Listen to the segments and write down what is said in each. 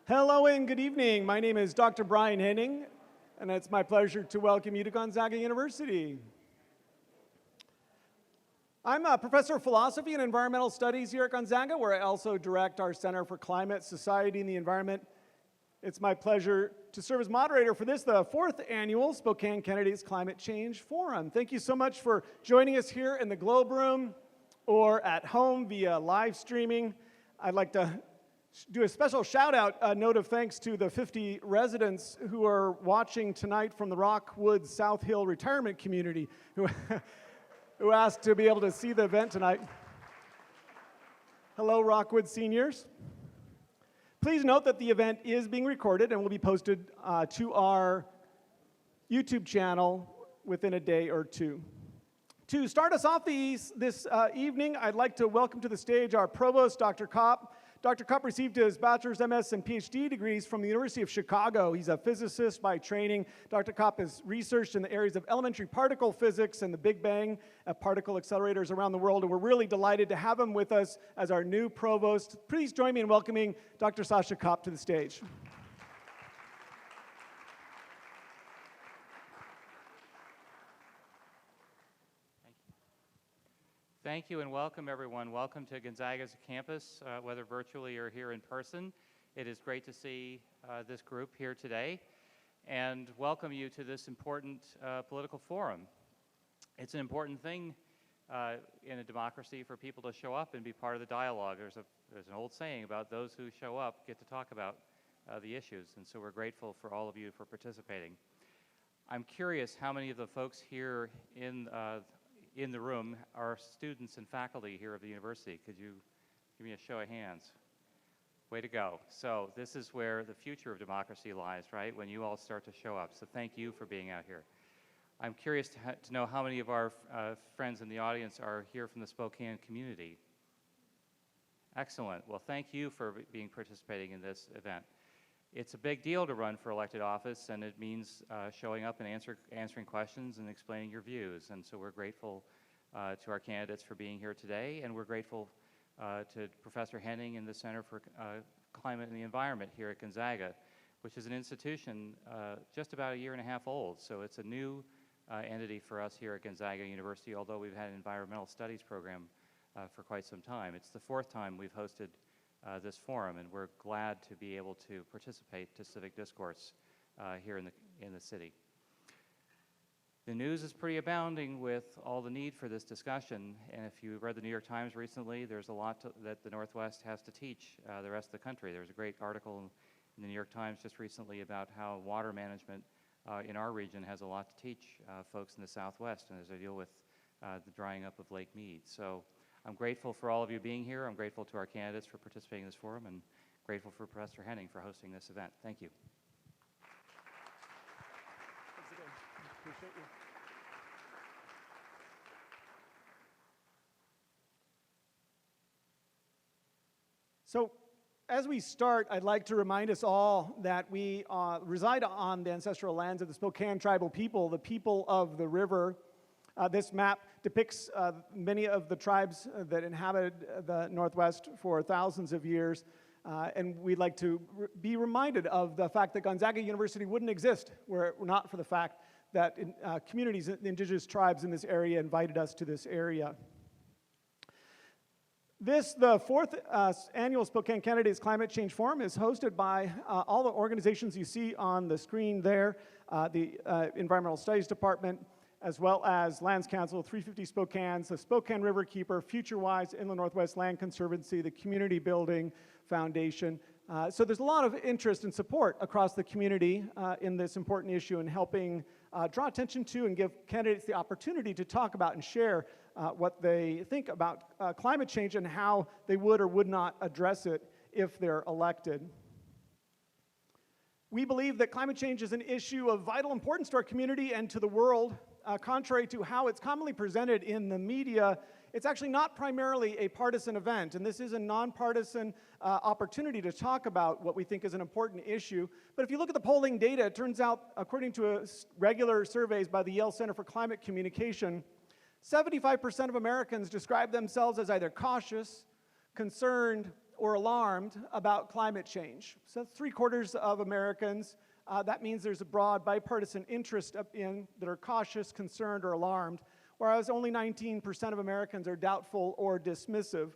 Hello and good evening. My name is Dr. Brian Henning, and it's my pleasure to welcome you to Gonzaga University. I'm a professor of philosophy and environmental studies here at Gonzaga, where I also direct our Center for Climate, Society, and the Environment. It's my pleasure to serve as moderator for this, the 4th annual Spokane Candidates Climate Change Forum. Thank you so much for joining us here in the Globe Room or at home via live streaming. I'd like to do a special shout out, a note of thanks to the 50 residents who are watching tonight from the Rockwood South Hill retirement community who asked to be able to see the event tonight. Hello, Rockwood seniors. Please note that the event is being recorded and will be posted to our YouTube channel within a day or two. To start us off this evening, I'd like to welcome to the stage our provost, Dr. Kopp. Dr. Kopp received his bachelor's, MS, and PhD degrees from the University of Chicago. He's a physicist by training. Dr. Kopp has researched in the areas of elementary particle physics and the Big Bang at particle accelerators around the world, and we're really delighted to have him with us as our new provost. Please join me in welcoming Dr. Sasha Kopp to the stage. Thank you and welcome everyone. Welcome to Gonzaga's campus, whether virtually or here in person. It is great to see this group here today and welcome you to this important political forum. It's an important thing in a democracy for people to show up and be part of the dialogue. There's an old saying about those who show up get to talk about the issues, and so we're grateful for all of you for participating. I'm curious how many of the folks here in the room are students and faculty here at the university. Could you give me a show of hands? Way to go. So this is where the future of democracy lies, right? When you all start to show up. So thank you for being out here. I'm curious to know how many of our friends in the audience are here from the Spokane community. Excellent. Well, thank you for participating in this event. It's a big deal to run for elected office, and it means showing up and answering questions and explaining your views. And so we're grateful to our candidates for being here today, and we're grateful to Professor Henning and the Center for Climate and the Environment here at Gonzaga, which is an institution just about a year and a half old. So it's a new entity for us here at Gonzaga University, although we've had an environmental studies program for quite some time. It's the 4th time we've hosted this forum, and we're glad to be able to participate to civic discourse here in the city. The news is pretty abounding with all the need for this discussion, and if you read the New York Times recently, there's a lot that the Northwest has to teach the rest of the country. There's a great article in the New York Times just recently about how water management in our region has a lot to teach folks in the Southwest, and as they deal with the drying up of Lake Mead. So I'm grateful for all of you being here. I'm grateful to our candidates for participating in this forum, and grateful for Professor Henning for hosting this event. Thank you. Thanks again. Appreciate you. So, as we start, I'd like to remind us all that we reside on the ancestral lands of the Spokane tribal people, the people of the river. This map depicts many of the tribes that inhabited the Northwest for thousands of years, and we'd like to be reminded of the fact that Gonzaga University wouldn't exist were it not for the fact that communities, indigenous tribes in this area invited us to this area. The 4th annual Spokane Candidates Climate Change Forum is hosted by all the organizations you see on the screen there, the Environmental Studies Department, as well as Lands Council, 350 Spokane's, the Spokane River Keeper, FutureWise, Inland Northwest Land Conservancy, the Community Building Foundation. So there's a lot of interest and support across the community in this important issue and helping draw attention to and give candidates the opportunity to talk about and share what they think about climate change and how they would or would not address it if they're elected. We believe that climate change is an issue of vital importance to our community and to the world. Contrary to how it's commonly presented in the media, it's actually not primarily a partisan event, and this is a nonpartisan opportunity to talk about what we think is an important issue. But if you look at the polling data, it turns out, according to regular surveys by the Yale Center for Climate Communication, 75% of Americans describe themselves as either cautious, concerned, or alarmed about climate change. So that's 3/4 of Americans. That means there's a broad bipartisan interest that are cautious, concerned, or alarmed, whereas only 19% of Americans are doubtful or dismissive.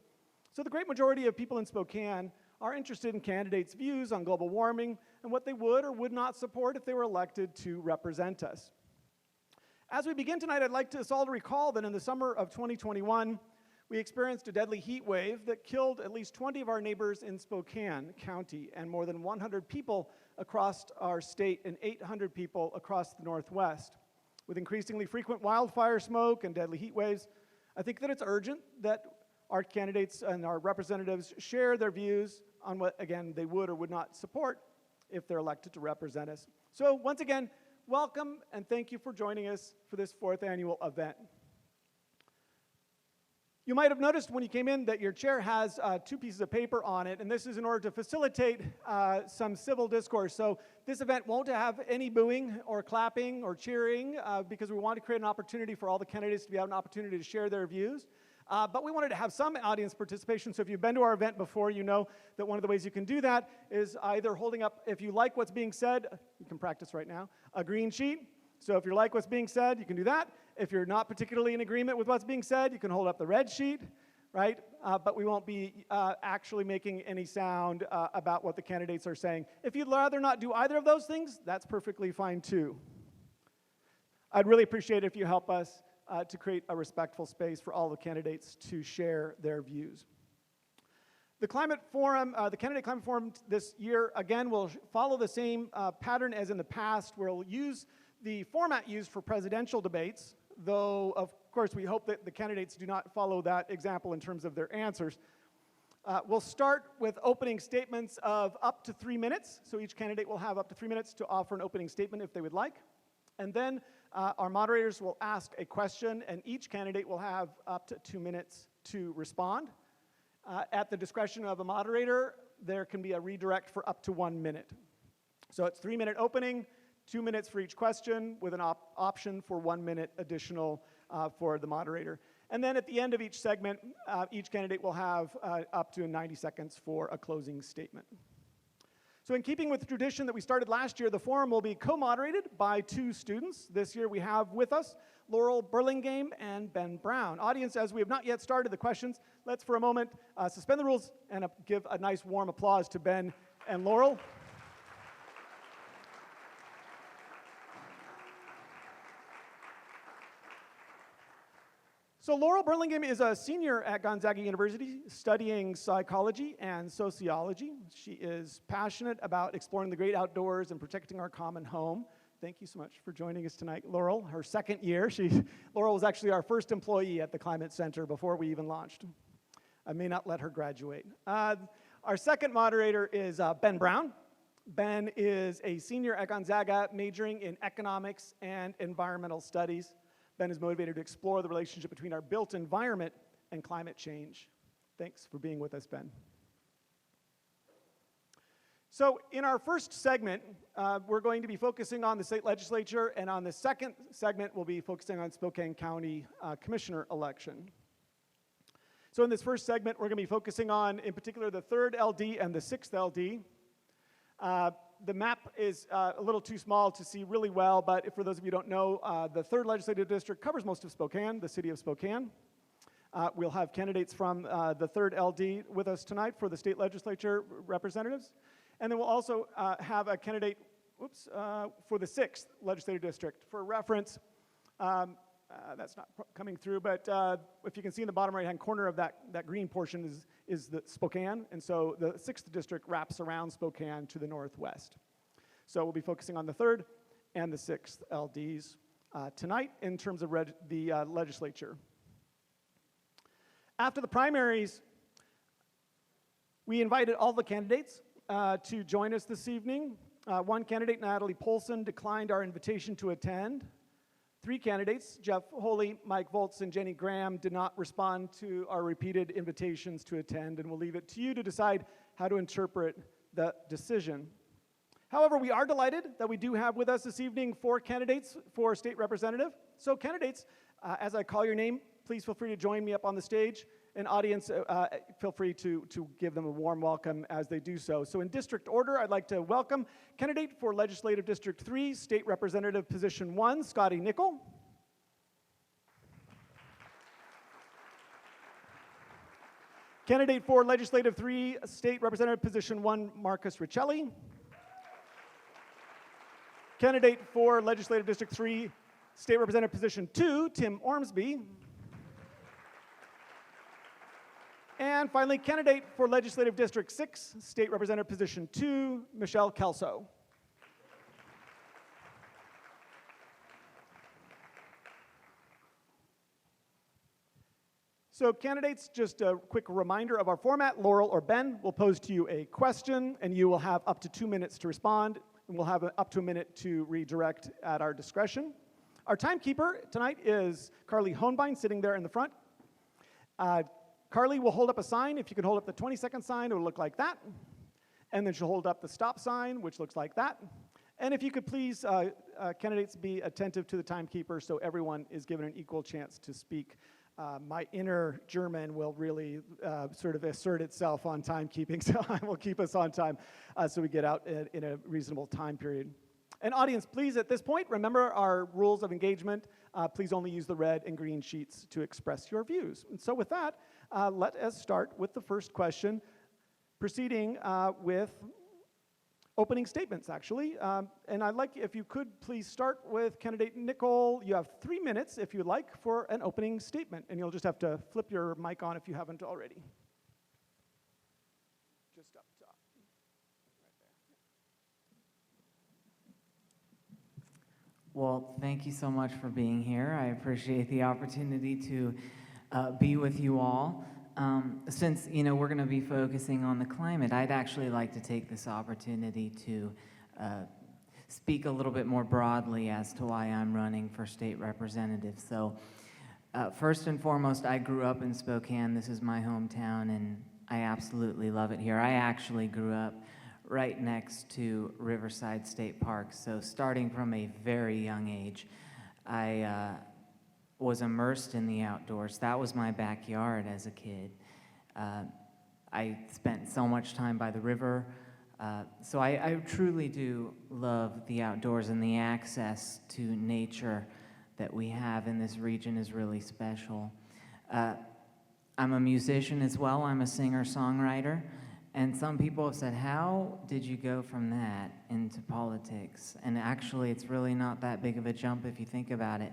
So the great majority of people in Spokane are interested in candidates' views on global warming and what they would or would not support if they were elected to represent us. As we begin tonight, I'd like us all to recall that in the summer of 2021, we experienced a deadly heat wave that killed at least 20 of our neighbors in Spokane County and more than 100 people across our state and 800 people across the Northwest. With increasingly frequent wildfire smoke and deadly heat waves, I think that it's urgent that our candidates and our representatives share their views on what, again, they would or would not support if they're elected to represent us. So once again, welcome and thank you for joining us for this 4th annual event. You might have noticed when you came in that your chair has 2 pieces of paper on it, and this is in order to facilitate some civil discourse. So this event won't have any booing or clapping or cheering because we want to create an opportunity for all the candidates to have an opportunity to share their views. But we wanted to have some audience participation, so if you've been to our event before, you know that one of the ways you can do that is either holding up, if you like what's being said, you can practice right now, a green sheet. So if you like what's being said, you can do that. If you're not particularly in agreement with what's being said, you can hold up the red sheet, right? But we won't be actually making any sound about what the candidates are saying. If you'd rather not do either of those things, that's perfectly fine too. I'd really appreciate it if you help us to create a respectful space for all the candidates to share their views. The Climate Forum, the Candidate Climate Forum this year, again, will follow the same pattern as in the past, where we'll use the format used for presidential debates, though, of course, we hope that the candidates do not follow that example in terms of their answers. We'll start with opening statements of up to 3 minutes, so each candidate will have up to 3 minutes to offer an opening statement if they would like. And then our moderators will ask a question, and each candidate will have up to 2 minutes to respond. At the discretion of a moderator, there can be a redirect for up to 1 minute. So it's 3-minute opening, 2 minutes for each question, with an option for 1 minute additional for the moderator. And then at the end of each segment, each candidate will have up to 90 seconds for a closing statement. So in keeping with the tradition that we started last year, the forum will be co-moderated by 2 students. This year we have with us Laurel Burlingame and Ben Brown. Audience, as we have not yet started the questions, let's for a moment suspend the rules and give a nice warm applause to Ben and Laurel. So Laurel Burlingame is a senior at Gonzaga University studying psychology and sociology. She is passionate about exploring the great outdoors and protecting our common home. Thank you so much for joining us tonight, Laurel. Her 2nd year. Laurel was actually our first employee at the Climate Center before we even launched. I may not let her graduate. Our second moderator is Ben Brown. Ben is a senior at Gonzaga majoring in economics and environmental studies. Ben is motivated to explore the relationship between our built environment and climate change. Thanks for being with us, Ben. So in our first segment, we're going to be focusing on the state legislature, and on the second segment, we'll be focusing on Spokane County Commissioner election. So in this first segment, we're going to be focusing on, in particular, the 3rd LD and the 6th LD. The map is a little too small to see really well, but for those of you who don't know, the 3rd Legislative District covers most of Spokane, the city of Spokane. We'll have candidates from the 3rd LD with us tonight for the state legislature representatives. And then we'll also have a candidate for the 6th Legislative District. For reference, that's not coming through, but if you can see in the bottom right-hand corner of that green portion is the Spokane, and so the 6th district wraps around Spokane to the northwest. So we'll be focusing on the 3rd and the 6th LDs tonight in terms of the legislature. After the primaries, we invited all the candidates to join us this evening. One candidate, Natalie Polson, declined our invitation to attend. 3 candidates, Jeff Holy, Mike Volz, and Jenny Graham, did not respond to our repeated invitations to attend, and we'll leave it to you to decide how to interpret the decision. However, we are delighted that we do have with us this evening 4 candidates for state representative. So candidates, as I call your name, please feel free to join me up on the stage And audience, feel free to give them a warm welcome as they do so. So in district order, I'd like to welcome candidate for Legislative District 3, State Representative Position 1, Scotty Nickel. Candidate for Legislative 3, State Representative Position 1, Marcus Riccelli. Candidate for Legislative District 3, State Representative Position 2, Tim Ormsby. And finally, candidate for Legislative District 6, State Representative Position 2, Michelle Kelso. So candidates, just a quick reminder of our format. Laurel or Ben will pose to you a question, and you will have up to 2 minutes to respond, and we'll have up to a minute to redirect at our discretion. Our timekeeper tonight is Carly Hohenbein, sitting there in the front. Carly will hold up a sign. If you can hold up the 20-second sign, it will look like that. And then she'll hold up the stop sign, which looks like that. And if you could please, candidates, be attentive to the timekeeper so everyone is given an equal chance to speak. My inner German will really sort of assert itself on timekeeping, so I will keep us on time so we get out in a reasonable time period. And audience, please, at this point, remember our rules of engagement. Please only use the red and green sheets to express your views. And so with that, let us start with the first question, proceeding with opening statements, actually. And I'd like, if you could please start with candidate Nickel. You have 3 minutes, if you'd like, for an opening statement. And you'll just have to flip your mic on if you haven't already. Just up top. Well, thank you so much for being here. I appreciate the opportunity to be with you all. Since, we're going to be focusing on the climate, I'd actually like to take this opportunity to speak a little bit more broadly as to why I'm running for state representative. So, first and foremost, I grew up in Spokane. This is my hometown, and I absolutely love it here. I actually grew up right next to Riverside State Park, so starting from a very young age, I was immersed in the outdoors. That was my backyard as a kid. I spent so much time by the river, so I truly do love the outdoors, and the access to nature that we have in this region is really special. I'm a musician as well. I'm a singer-songwriter. And some people have said, how did you go from that into politics? And actually, it's really not that big of a jump if you think about it,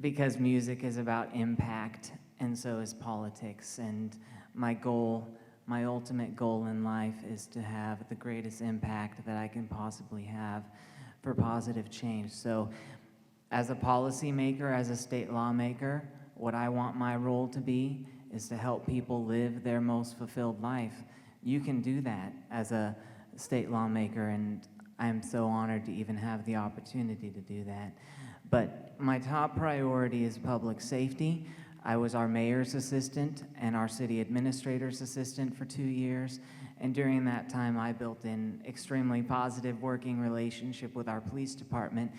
because music is about impact, and so is politics. And my goal, my ultimate goal in life is to have the greatest impact that I can possibly have for positive change. So as a policymaker, as a state lawmaker, what I want my role to be is to help people live their most fulfilled life. You can do that as a state lawmaker, and I'm so honored to even have the opportunity to do that. But my top priority is public safety. I was our mayor's assistant and our city administrator's assistant for 2 years, and during that time I built an extremely positive working relationship with our police department.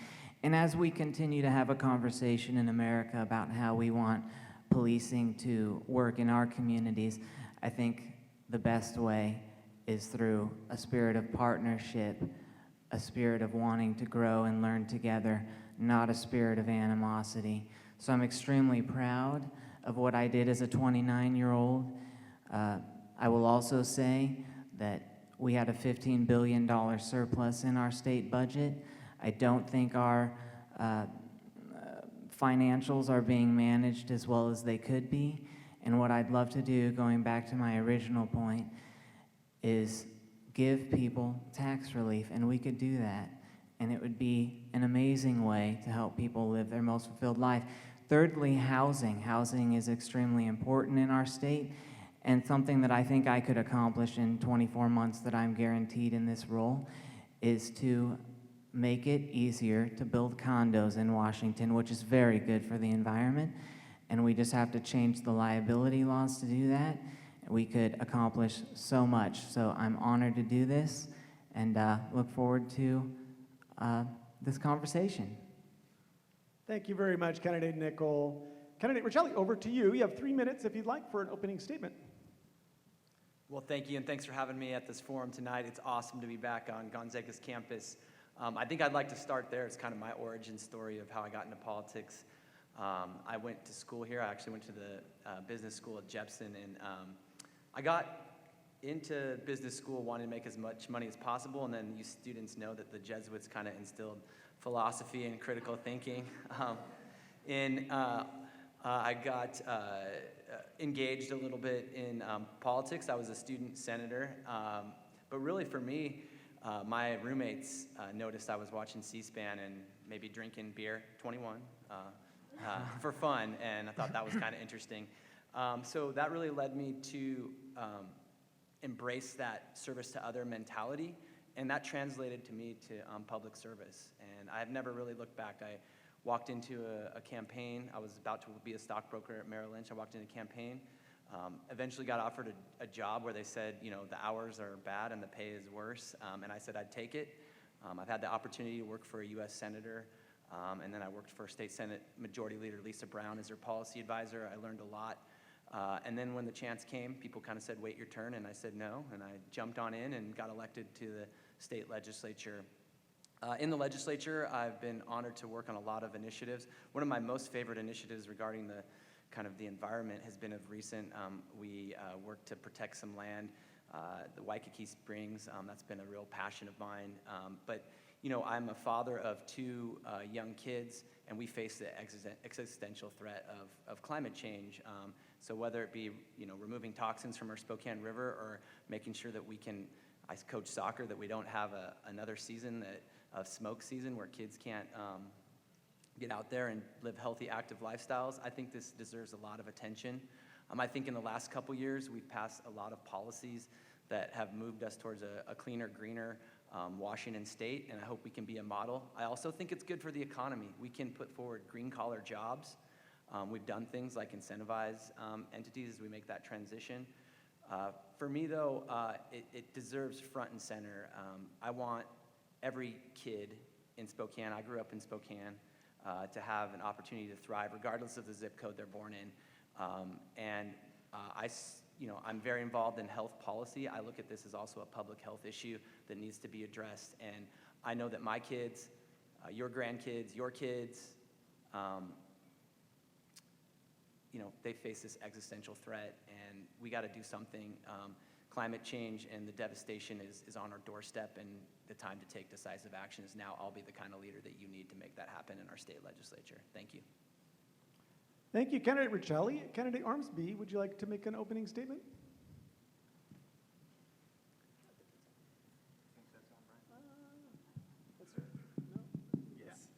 And as we continue to have a conversation in America about how we want policing to work in our communities, I think the best way is through a spirit of partnership, a spirit of wanting to grow and learn together, not a spirit of animosity. So I'm extremely proud of what I did as a 29-year-old. I will also say that we had a $15 billion surplus in our state budget. I don't think our financials are being managed as well as they could be. And what I'd love to do, going back to my original point, is give people tax relief, and we could do that. And it would be an amazing way to help people live their most fulfilled life. Thirdly, housing. Housing is extremely important in our state, and something that I think I could accomplish in 24 months that I'm guaranteed in this role is to make it easier to build condos in Washington, which is very good for the environment. And we just have to change the liability laws to do that. We could accomplish so much. So I'm honored to do this, and look forward to this conversation. Thank you very much, candidate Nickel. Candidate Riccelli, over to you. You have 3 minutes, if you'd like, for an opening statement. Well, thank you, and thanks for having me at this forum tonight. It's awesome to be back on Gonzaga's campus. I think I'd like to start there. It's kind of my origin story of how I got into politics. I went to school here. I actually went to the business school at Jepson, and I got into business school wanting to make as much money as possible, and then you students know that the Jesuits kind of instilled philosophy and critical thinking. I got engaged a little bit in politics. I was a student senator, but really for me, my roommates noticed I was watching C-SPAN and maybe drinking beer, 21, for fun, and I thought that was kind of interesting. So that really led me to embrace that service to other mentality, and that translated to me to public service. And I've never really looked back. I walked into a campaign. I was about to be a stockbroker at Merrill Lynch. I walked into a campaign, eventually got offered a job where they said, you know, the hours are bad and the pay is worse, and I said I'd take it. I've had the opportunity to work for a U.S. senator, and then I worked for State Senate Majority Leader Lisa Brown as her policy advisor. I learned a lot. And then when the chance came, people kind of said, wait your turn, and I said no, and I jumped on in and got elected to the state legislature. In the legislature, I've been honored to work on a lot of initiatives. One of my most favorite initiatives regarding the kind of the environment has been of recent. We worked to protect some land, the Waikiki Springs. That's been a real passion of mine. But you know, I'm a father of 2 young kids, and we face the existential threat of climate change. So whether it be, you know, removing toxins from our Spokane River, or making sure that we can, I coach soccer, that we don't have another season of smoke season where kids can't get out there and live healthy, active lifestyles. I think this deserves a lot of attention. I think in the last couple years, we've passed a lot of policies that have moved us towards a cleaner, greener Washington state, and I hope we can be a model. I also think it's good for the economy. We can put forward green-collar jobs. We've done things like incentivize entities as we make that transition. For me, though, it deserves front and center. I want every kid in Spokane, I grew up in Spokane, to have an opportunity to thrive regardless of the zip code they're born in. I'm very involved in health policy. I look at this as also a public health issue that needs to be addressed. And I know that my kids, your grandkids, your kids, they face this existential threat, and we got to do something. Climate change and the devastation is on our doorstep, and the time to take decisive action is now. I'll be the kind of leader that you need to make that happen in our state legislature. Thank you. Thank you, Candidate Riccelli. Candidate Ormsby, would you like to make an opening statement? Yes.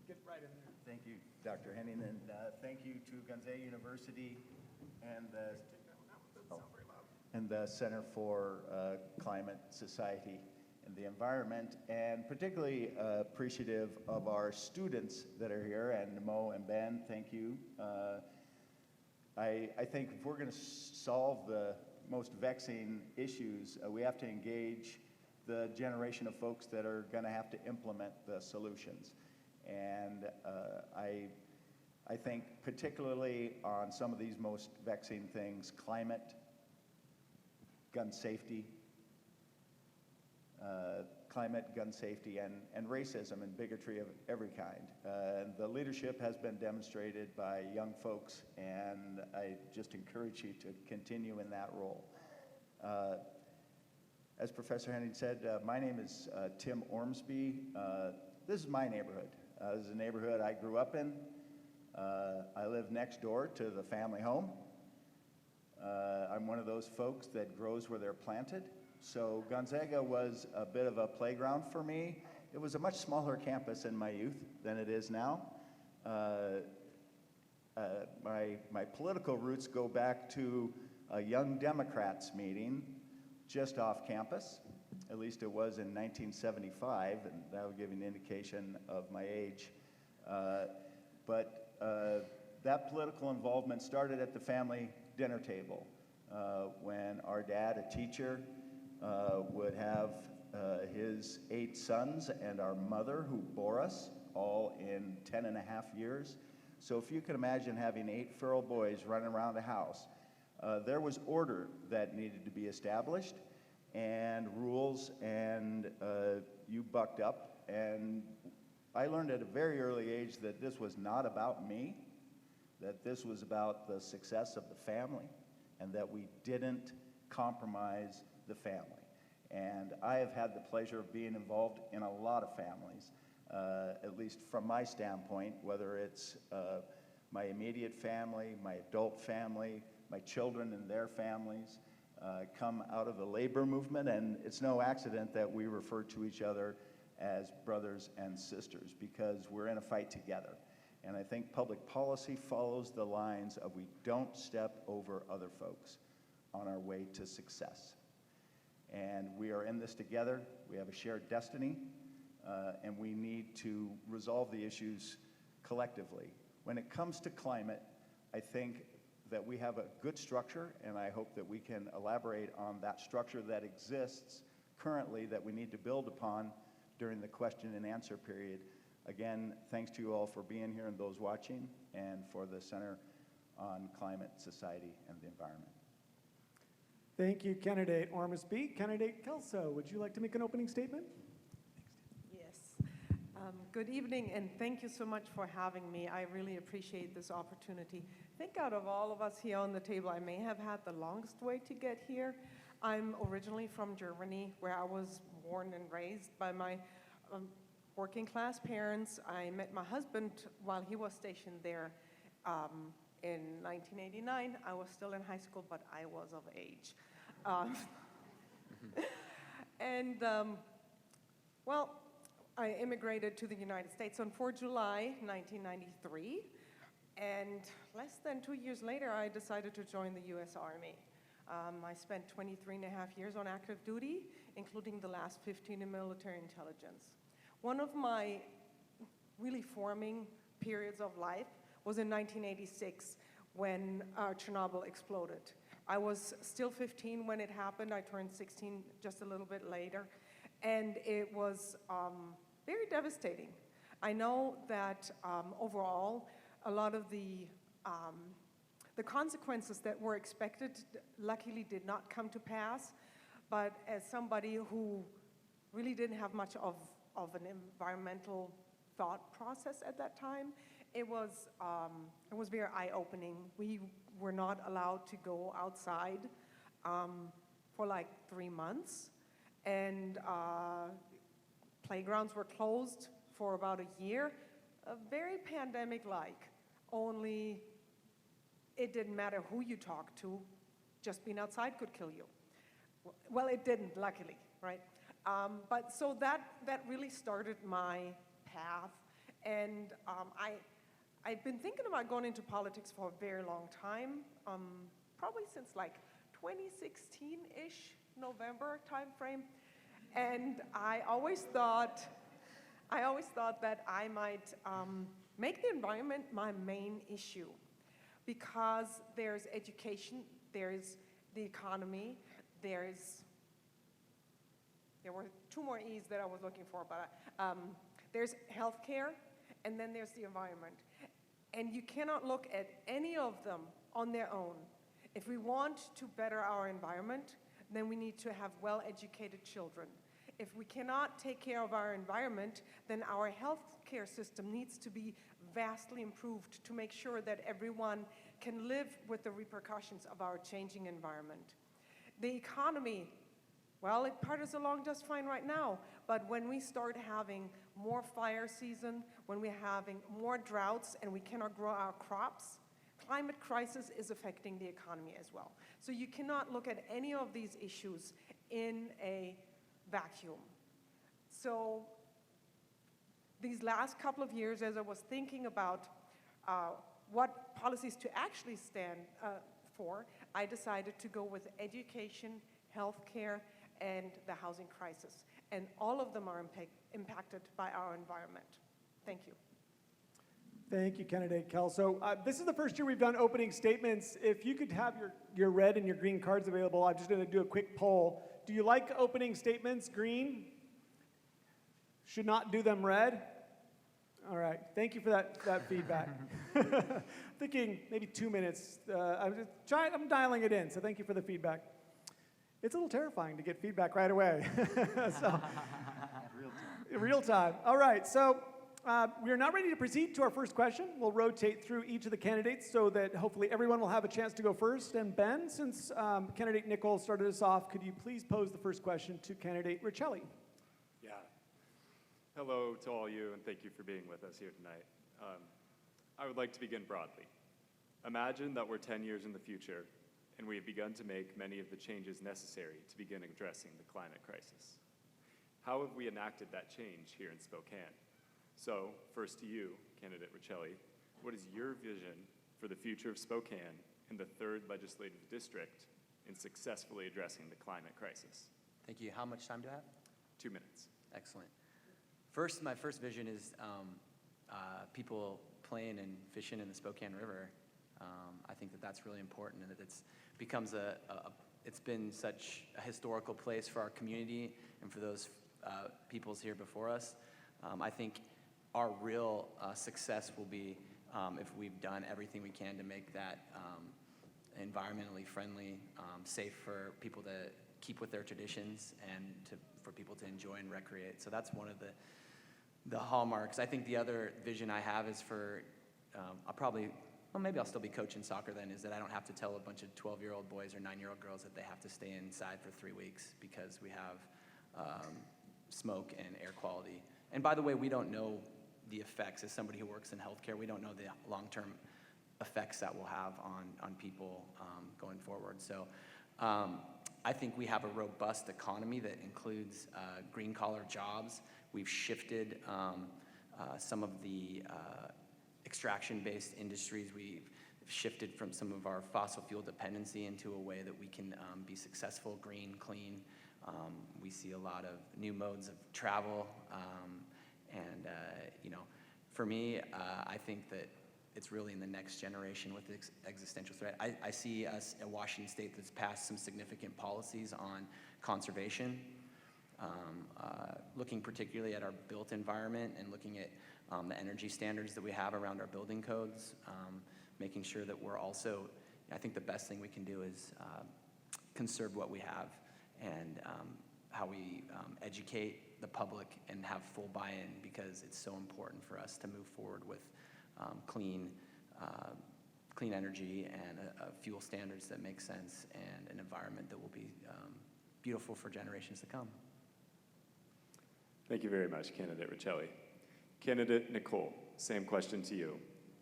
Get right in there. Thank you, Dr. Henning, and thank you to Gonzaga University and the Center for Climate, Society, and the Environment, and particularly appreciative of our students that are here, and Mo and Ben, thank you. I think if we're going to solve the most vexing issues, we have to engage the generation of folks that are going to have to implement the solutions. And I think particularly on some of these most vexing things, climate, gun safety, and racism and bigotry of every kind. The leadership has been demonstrated by young folks, and I just encourage you to continue in that role. As Professor Henning said, my name is Tim Ormsby. This is my neighborhood. This is a neighborhood I grew up in. I live next door to the family home. I'm one of those folks that grows where they're planted. So Gonzaga was a bit of a playground for me. It was a much smaller campus in my youth than it is now. My political roots go back to a Young Democrats meeting just off campus. At least it was in 1975, and that would give you an indication of my age. But that political involvement started at the family dinner table when our dad, a teacher, would have his 8 sons and our mother, who bore us all in 10 and a half years, So if you can imagine having 8 feral boys running around the house, there was order that needed to be established and rules, and you bucked up. And I learned at a very early age that this was not about me, that this was about the success of the family, and that we didn't compromise the family. And I have had the pleasure of being involved in a lot of families, at least from my standpoint, whether it's my immediate family, my adult family, my children and their families, come out of the labor movement, and it's no accident that we refer to each other as brothers and sisters, because we're in a fight together. And I think public policy follows the lines of we don't step over other folks on our way to success. And we are in this together. We have a shared destiny, and we need to resolve the issues collectively. When it comes to climate, I think that we have a good structure, and I hope that we can elaborate on that structure that exists currently that we need to build upon during the question and answer period. Again, thanks to you all for being here and those watching, and for the Center on Climate, Society, and the Environment. Thank you, candidate Ormsby. Candidate Kelso, would you like to make an opening statement? Yes. Good evening, and thank you so much for having me. I really appreciate this opportunity. I think out of all of us here on the table, I may have had the longest way to get here. I'm originally from Germany, where I was born and raised by my working class parents. I met my husband while he was stationed there in 1989. I was still in high school, but I was of age. Well, I immigrated to the United States on 4 July 1993, and less than 2 years later, I decided to join the U.S. Army. I spent 23 and a half years on active duty, including the last 15 in military intelligence. One of my really forming periods of life was in 1986 when Chernobyl exploded. I was still 15 when it happened. I turned 16 just a little bit later, and it was very devastating. I know that overall, a lot of the consequences that were expected luckily did not come to pass, but as somebody who really didn't have much of an environmental thought process at that time, it was very eye-opening. We were not allowed to go outside for like 3 months, and playgrounds were closed for about a year. Very pandemic-like, only it didn't matter who you talked to, just being outside could kill you. Well, it didn't, luckily, right? But so that really started my path, and I've been thinking about going into politics for a very long time, probably since like 2016-ish, November timeframe, and I always thought that I might make the environment my main issue, because there's education, there's the economy, there were 2 more E's that I was looking for, but there's healthcare, and then there's the environment. And you cannot look at any of them on their own. If we want to better our environment, then we need to have well-educated children. If we cannot take care of our environment, then our healthcare system needs to be vastly improved to make sure that everyone can live with the repercussions of our changing environment. The economy, well, it putters along just fine right now, but when we start having more fire season, when we're having more droughts and we cannot grow our crops, climate crisis is affecting the economy as well. So you cannot look at any of these issues in a vacuum. So these last couple of years, as I was thinking about what policies to actually stand for, I decided to go with education, healthcare, and the housing crisis. And all of them are impacted by our environment. Thank you. Thank you, candidate Kelso. This is the first year we've done opening statements. If you could have your red and your green cards available, I'm just going to do a quick poll. Do you like opening statements green? Should not do them red? All right, thank you for that feedback. Thinking maybe 2 minutes. I'm dialing it in, so thank you for the feedback. It's a little terrifying to get feedback right away. So, real time. All right, so we are now ready to proceed to our first question. We'll rotate through each of the candidates so that hopefully everyone will have a chance to go first. And Ben, since candidate Nicole started us off, could you please pose the first question to candidate Riccelli? Yeah. Hello to all you, and thank you for being with us here tonight. I would like to begin broadly. Imagine that we're 10 years in the future, and we have begun to make many of the changes necessary to begin addressing the climate crisis. How have we enacted that change here in Spokane? So, first to you, candidate Riccelli, what is your vision for the future of Spokane in the 3rd Legislative District in successfully addressing the climate crisis? Thank you. How much time do I have? 2 minutes. Excellent. My first vision is people playing and fishing in the Spokane River. I think that that's really important, and that it's been such a historical place for our community and for those peoples here before us. I think our real success will be if we've done everything we can to make that environmentally friendly, safe for people to keep with their traditions, and for people to enjoy and recreate. So that's one of the hallmarks. I think the other vision I have is for, maybe I'll still be coaching soccer then, is that I don't have to tell a bunch of 12-year-old boys or 9-year-old girls that they have to stay inside for 3 weeks because we have smoke and air quality. And by the way, we don't know the effects. As somebody who works in healthcare, we don't know the long-term effects that will have on people going forward. So I think we have a robust economy that includes green-collar jobs. We've shifted some of the extraction-based industries. We've shifted from some of our fossil fuel dependency into a way that we can be successful, green, clean. We see a lot of new modes of travel. For me, I think that it's really in the next generation with the existential threat. I see us in Washington State that's passed some significant policies on conservation, looking particularly at our built environment and looking at the energy standards that we have around our building codes, making sure that we're also, I think the best thing we can do is conserve what we have, and how we educate the public and have full buy-in, because it's so important for us to move forward with clean energy and fuel standards that make sense, and an environment that will be beautiful for generations to come. Thank you very much, candidate Riccelli. Candidate Nicole, same question to you.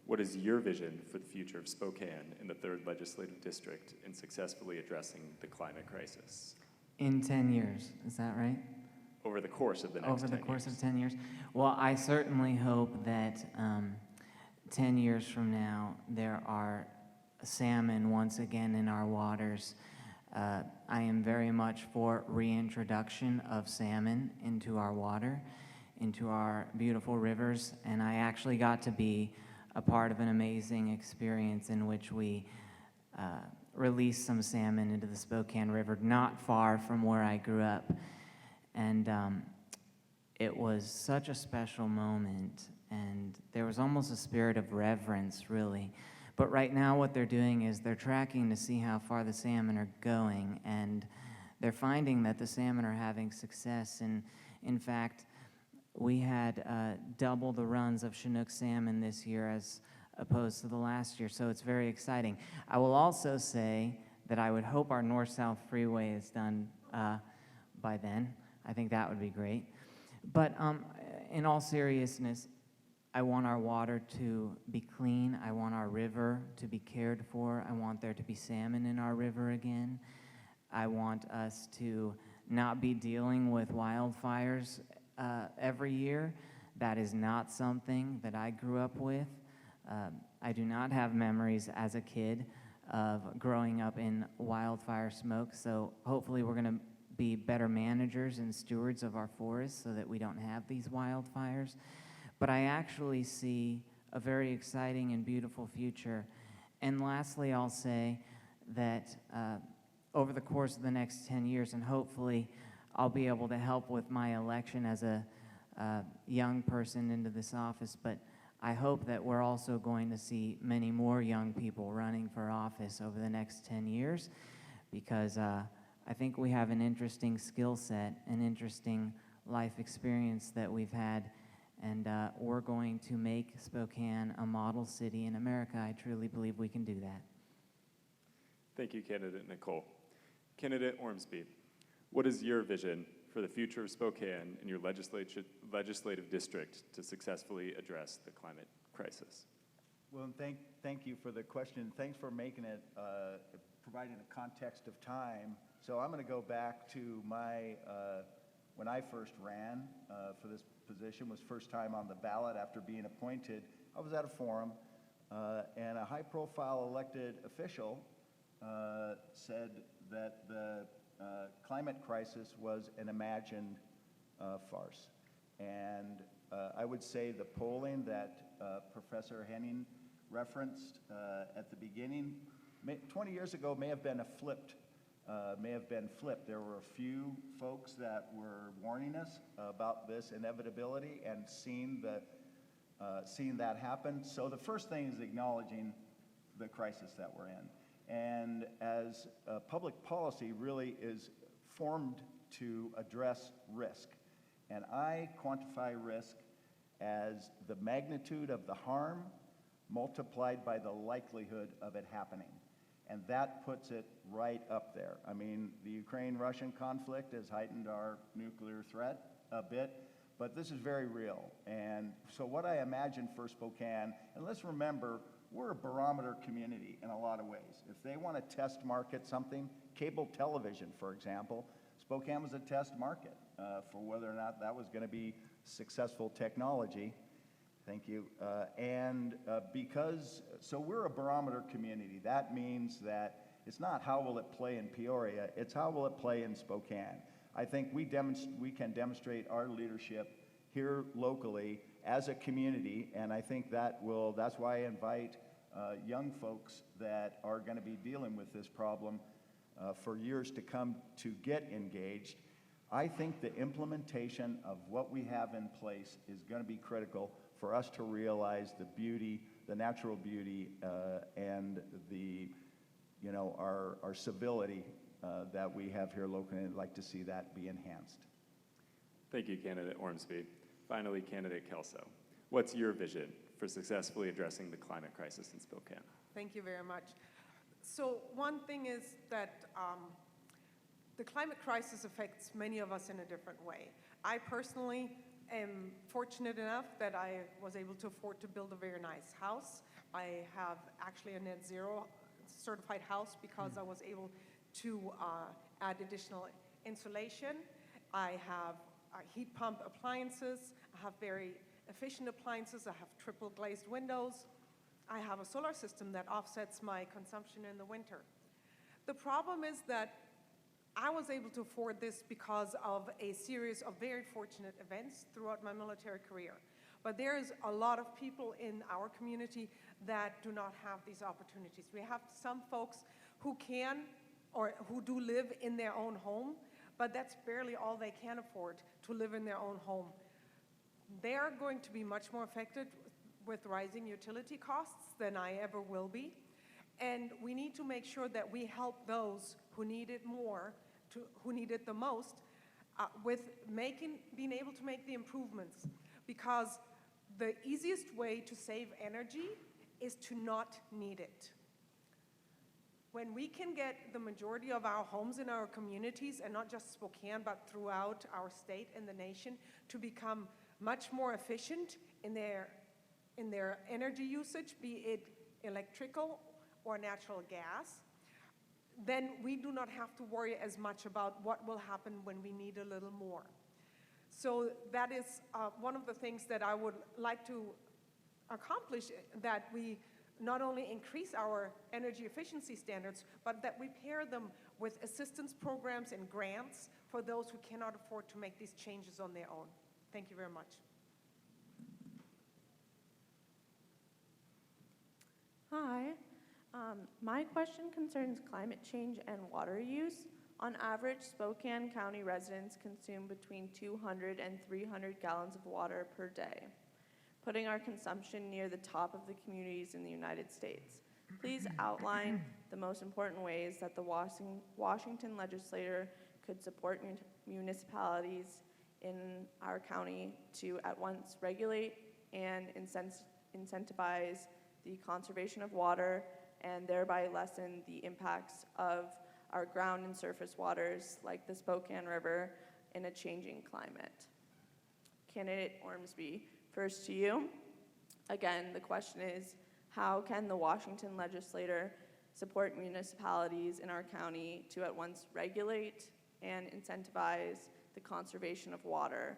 What is your vision for the future of Spokane in the 3rd Legislative District in successfully addressing the climate crisis? In 10 years, is that right? Over the course of the next 10 years. Over the course of 10 years. Well, I certainly hope that 10 years from now, there are salmon once again in our waters. I am very much for reintroduction of salmon into our water, into our beautiful rivers, and I actually got to be a part of an amazing experience in which we released some salmon into the Spokane River, not far from where I grew up. And it was such a special moment, and there was almost a spirit of reverence, really. But right now what they're doing is they're tracking to see how far the salmon are going, and they're finding that the salmon are having success. And in fact, we had double the runs of Chinook salmon this year as opposed to the last year, so it's very exciting. I will also say that I would hope our north-south freeway is done by then. I think that would be great. But in all seriousness, I want our water to be clean. I want our river to be cared for. I want there to be salmon in our river again. I want us to not be dealing with wildfires every year. That is not something that I grew up with. I do not have memories as a kid of growing up in wildfire smoke, so hopefully we're going to be better managers and stewards of our forests so that we don't have these wildfires. But I actually see a very exciting and beautiful future. And lastly, I'll say that over the course of the next 10 years, and hopefully I'll be able to help with my election as a young person into this office, but I hope that we're also going to see many more young people running for office over the next 10 years, because I think we have an interesting skill set, an interesting life experience that we've had, and we're going to make Spokane a model city in America. I truly believe we can do that. Thank you, candidate Nicole. Candidate Ormsby, what is your vision for the future of Spokane and your legislative district to successfully address the climate crisis? Well, thank you for the question. Thanks for making it, providing a context of time. So I'm going to go back to my, when I first ran for this position, was first time on the ballot after being appointed. I was at a forum, and a high-profile elected official said that the climate crisis was an imagined farce. And I would say the polling that Professor Henning referenced at the beginning, 20 years ago may have been flipped. There were a few folks that were warning us about this inevitability and seeing that happen. So the first thing is acknowledging the crisis that we're in. And as public policy really is formed to address risk. And I quantify risk as the magnitude of the harm multiplied by the likelihood of it happening. And that puts it right up there. I mean, the Ukraine-Russian conflict has heightened our nuclear threat a bit, but this is very real. And so what I imagine for Spokane, and let's remember, we're a barometer community in a lot of ways. If they want to test market something, cable television, for example, Spokane was a test market for whether or not that was going to be successful technology. Thank you. So we're a barometer community. That means that it's not how will it play in Peoria, it's how will it play in Spokane. I think we can demonstrate our leadership here locally as a community, and I think that's why I invite young folks that are going to be dealing with this problem for years to come to get engaged. I think the implementation of what we have in place is going to be critical for us to realize the beauty, the natural beauty, and the, our civility that we have here locally. I'd like to see that be enhanced. Thank you, candidate Ormsby. Finally, candidate Kelso, what's your vision for successfully addressing the climate crisis in Spokane? Thank you very much. So one thing is that the climate crisis affects many of us in a different way. I personally am fortunate enough that I was able to afford to build a very nice house. I have actually a net zero certified house because I was able to add additional insulation. I have heat pump appliances. I have very efficient appliances. I have triple glazed windows. I have a solar system that offsets my consumption in the winter. The problem is that I was able to afford this because of a series of very fortunate events throughout my military career. But there's a lot of people in our community that do not have these opportunities. We have some folks who can or who do live in their own home, but that's barely all they can afford, to live in their own home. They are going to be much more affected with rising utility costs than I ever will be. And we need to make sure that we help those who need it more, who need it the most, with being able to make the improvements. Because the easiest way to save energy is to not need it. When we can get the majority of our homes in our communities, and not just Spokane, but throughout our state and the nation, to become much more efficient in their energy usage, be it electrical or natural gas, then we do not have to worry as much about what will happen when we need a little more. So that is one of the things that I would like to accomplish, that we not only increase our energy efficiency standards, but that we pair them with assistance programs and grants for those who cannot afford to make these changes on their own. Thank you very much. Hi. My question concerns climate change and water use. On average, Spokane County residents consume between 200 and 300 gallons of water per day, putting our consumption near the top of the communities in the United States. Please outline the most important ways that the Washington Legislator could support municipalities in our county to at once regulate and incentivize the conservation of water and thereby lessen the impacts of our ground and surface waters like the Spokane River in a changing climate. Candidate Ormsby, first to you. Again, the question is, how can the Washington Legislator support municipalities in our county to at once regulate and incentivize the conservation of water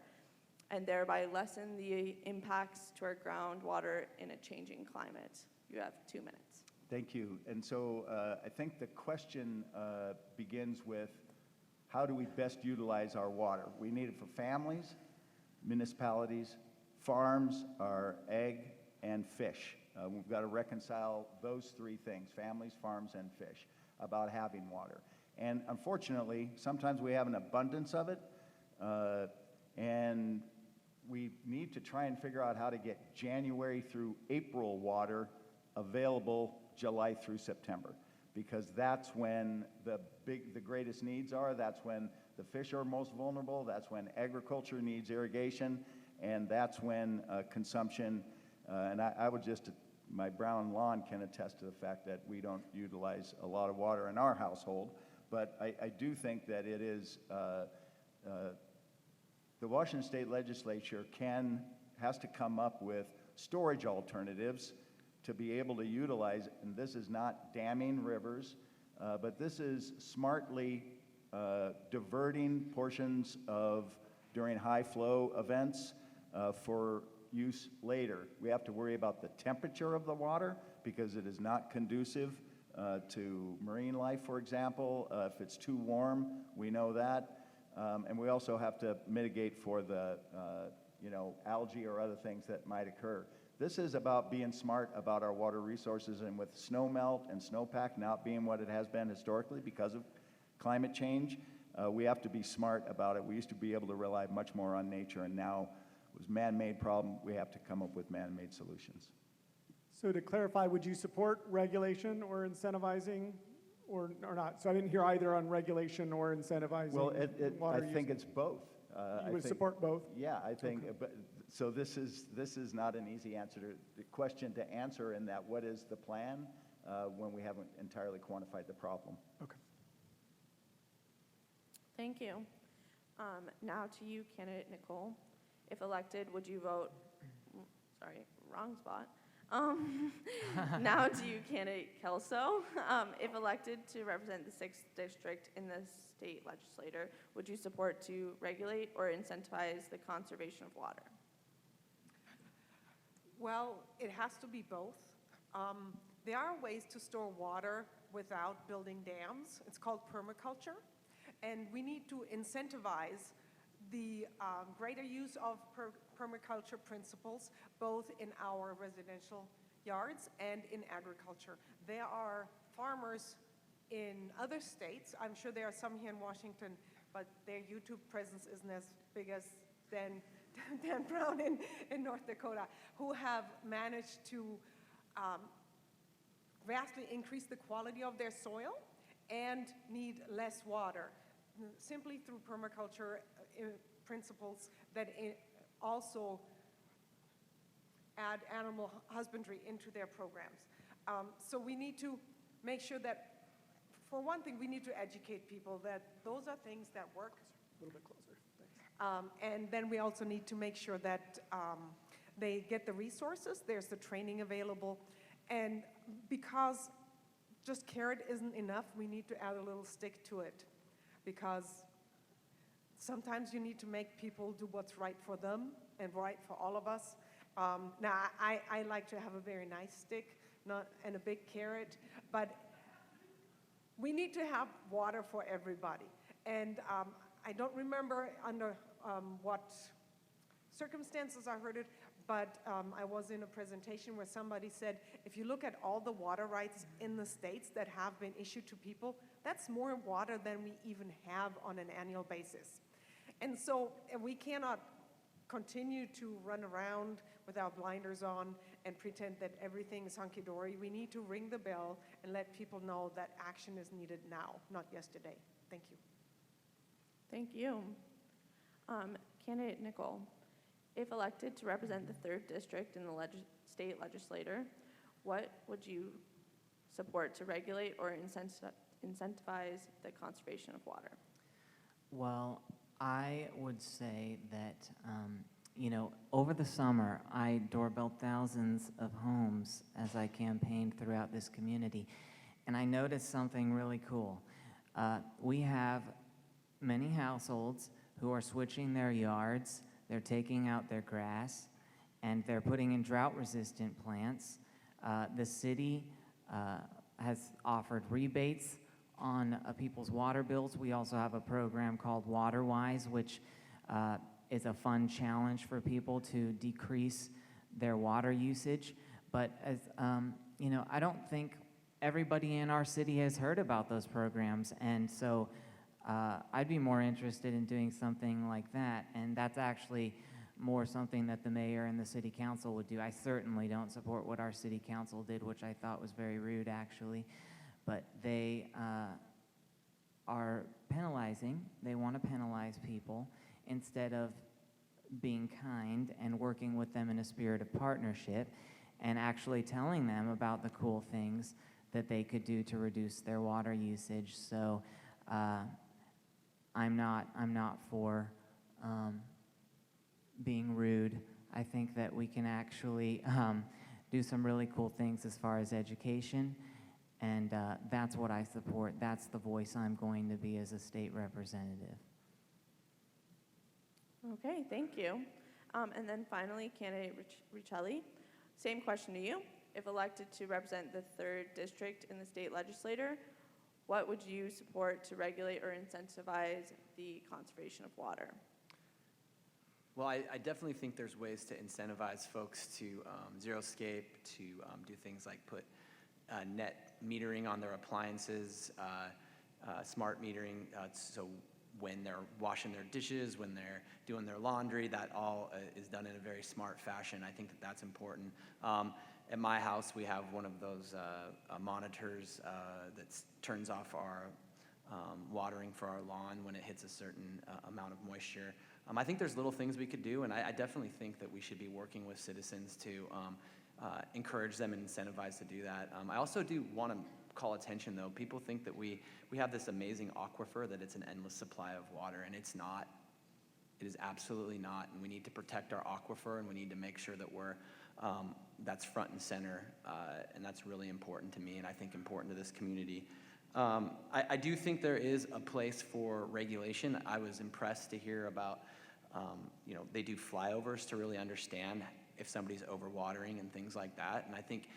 and thereby lessen the impacts to our groundwater in a changing climate? You have 2 minutes. Thank you. And so I think the question begins with, how do we best utilize our water? We need it for families, municipalities, farms, our ag, and fish. We've got to reconcile those three things, families, farms, and fish, about having water. And unfortunately, sometimes we have an abundance of it, and we need to try and figure out how to get January through April water available July through September, because that's when the greatest needs are. That's when the fish are most vulnerable. That's when agriculture needs irrigation, and that's when consumption. And I would just, my brown lawn can attest to the fact that we don't utilize a lot of water in our household. But I do think that it is the Washington State Legislature has to come up with storage alternatives to be able to utilize, and this is not damming rivers, but this is smartly diverting portions of during high flow events for use later. We have to worry about the temperature of the water because it is not conducive to marine life, for example. If it's too warm, we know that. And we also have to mitigate for the algae or other things that might occur. This is about being smart about our water resources, and with snow melt and snowpack not being what it has been historically because of climate change, we have to be smart about it. We used to be able to rely much more on nature, and now it was man-made problem. We have to come up with man-made solutions. So to clarify, would you support regulation or incentivizing or not? So I didn't hear either on regulation or incentivizing. Well, water I think use. it's both. You would support both? Yeah, I think. Okay. But, so this is not an easy question to answer in that what is the plan when we haven't entirely quantified the problem. Okay. Thank you. Now to you, candidate Nicole. If elected, would you vote, sorry, wrong spot. Now to you, candidate Kelso. If elected to represent the 6th district in the state legislature, would you support to regulate or incentivize the conservation of water? Well, it has to be both. There are ways to store water without building dams. It's called permaculture. And we need to incentivize the greater use of permaculture principles, both in our residential yards and in agriculture. There are farmers in other states, I'm sure there are some here in Washington, but their YouTube presence isn't as big as Dan Brown in North Dakota, who have managed to vastly increase the quality of their soil and need less water, simply through permaculture principles that also add animal husbandry into their programs. So we need to make sure that, for one thing, we need to educate people that those are things that work. A little bit closer. Thanks. And then we also need to make sure that they get the resources, there's the training available, and because just carrot isn't enough, we need to add a little stick to it, because sometimes you need to make people do what's right for them and right for all of us. Now, I like to have a very nice stick and a big carrot, but we need to have water for everybody. And I don't remember under what circumstances I heard it, but I was in a presentation where somebody said, if you look at all the water rights in the states that have been issued to people, That's more water than we even have on an annual basis. And so we cannot continue to run around with our blinders on and pretend that everything is hunky-dory. We need to ring the bell and let people know that action is needed now, not yesterday. Thank you. Thank you. Candidate Nicole, if elected to represent the 3rd District in the state legislature, what would you support to regulate or incentivize the conservation of water? Well, I would say that, over the summer, I doorbelled thousands of homes as I campaigned throughout this community, and I noticed something really cool. We have many households who are switching their yards, they're taking out their grass, and they're putting in drought-resistant plants. The city has offered rebates on people's water bills. We also have a program called WaterWise, which is a fun challenge for people to decrease their water usage. But as I don't think everybody in our city has heard about those programs, and so I'd be more interested in doing something like that, and that's actually more something that the mayor and the city council would do. I certainly don't support what our city council did, which I thought was very rude, actually. But they are penalizing. They want to penalize people instead of being kind and working with them in a spirit of partnership and actually telling them about the cool things that they could do to reduce their water usage. So I'm not for being rude. I think that we can actually do some really cool things as far as education, and that's what I support. That's the voice I'm going to be as a state representative. Okay, thank you. And then finally, candidate Riccelli, same question to you. If elected to represent the 3rd District in the state legislature, what would you support to regulate or incentivize the conservation of water? Well, I definitely think there's ways to incentivize folks to zero-scape, to do things like put net metering on their appliances, smart metering, so when they're washing their dishes, when they're doing their laundry, that all is done in a very smart fashion. I think that that's important. At my house, we have one of those monitors that turns off our watering for our lawn when it hits a certain amount of moisture. I think there's little things we could do, and I definitely think that we should be working with citizens to encourage them and incentivize to do that. I also do want to call attention, though. People think that we have this amazing aquifer, that it's an endless supply of water, and it's not. It is absolutely not, and we need to protect our aquifer, and we need to make sure that that's front and center, and that's really important to me, and I think important to this community. I do think there is a place for regulation. I was impressed to hear about, they do flyovers to really understand if somebody's overwatering and things like that. And I think,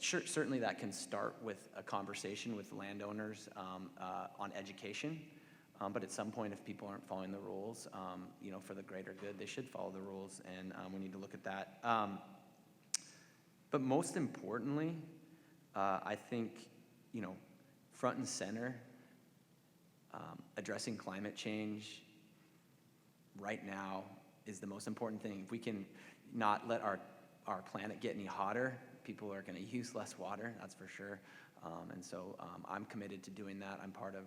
certainly that can start with a conversation with landowners on education. But at some point, if people aren't following the rules, for the greater good, they should follow the rules, and we need to look at that. But most importantly, I think, front and center, addressing climate change right now is the most important thing. If we can not let our planet get any hotter, people are going to use less water, that's for sure. And so I'm committed to doing that. I'm part of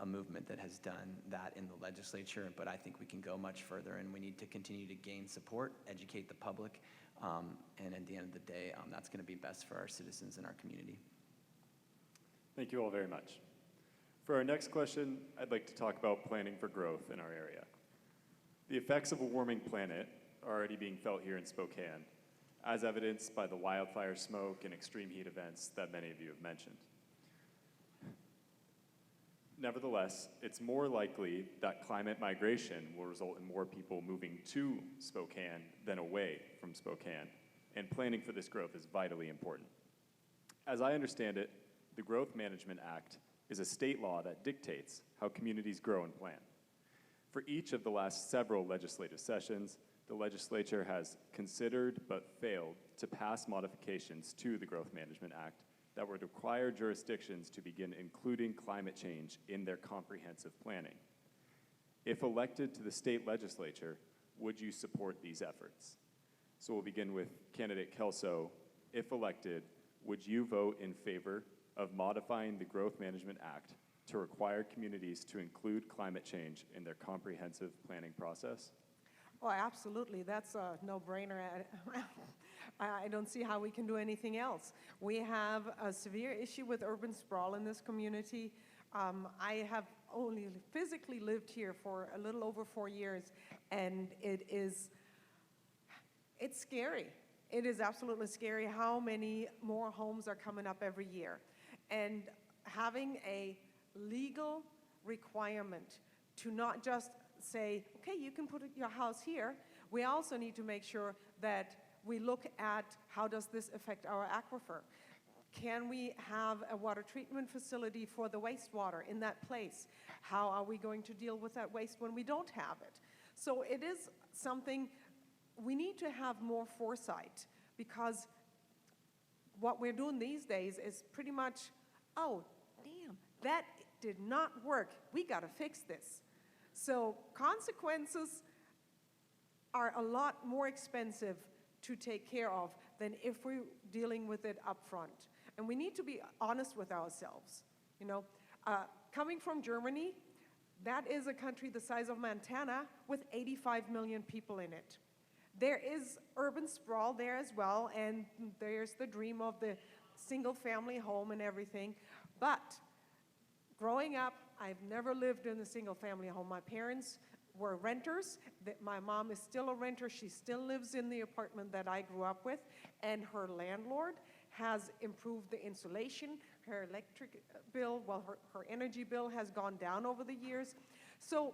a movement that has done that in the legislature, but I think we can go much further, and we need to continue to gain support, educate the public, and at the end of the day, that's going to be best for our citizens and our community. Thank you all very much. For our next question, I'd like to talk about planning for growth in our area. The effects of a warming planet are already being felt here in Spokane, as evidenced by the wildfire smoke and extreme heat events that many of you have mentioned. Nevertheless, it's more likely that climate migration will result in more people moving to Spokane than away from Spokane, and planning for this growth is vitally important. As I understand it, the Growth Management Act is a state law that dictates how communities grow and plan. For each of the last several legislative sessions, the legislature has considered but failed to pass modifications to the Growth Management Act that would require jurisdictions to begin including climate change in their comprehensive planning. If elected to the state legislature, would you support these efforts? So we'll begin with candidate Kelso. If elected, would you vote in favor of modifying the Growth Management Act to require communities to include climate change in their comprehensive planning process? Oh, absolutely. That's a no-brainer. I don't see how we can do anything else. We have a severe issue with urban sprawl in this community. I have only physically lived here for a little over 4 years, and it's scary. It is absolutely scary how many more homes are coming up every year. And having a legal requirement to not just say, okay, you can put your house here, we also need to make sure that we look at how does this affect our aquifer. Can we have a water treatment facility for the wastewater in that place? How are we going to deal with that waste when we don't have it? So it is something we need to have more foresight, because what we're doing these days is pretty much, oh, damn, that did not work. We got to fix this. So consequences are a lot more expensive to take care of than if we're dealing with it up front. And we need to be honest with ourselves. You know, coming from Germany, that is a country the size of Montana with 85 million people in it. There is urban sprawl there as well, and there's the dream of the single-family home and everything. But growing up, I've never lived in a single-family home. My parents were renters. My mom is still a renter. She still lives in the apartment that I grew up with, and her landlord has improved the insulation. Her electric bill, well, her energy bill has gone down over the years. So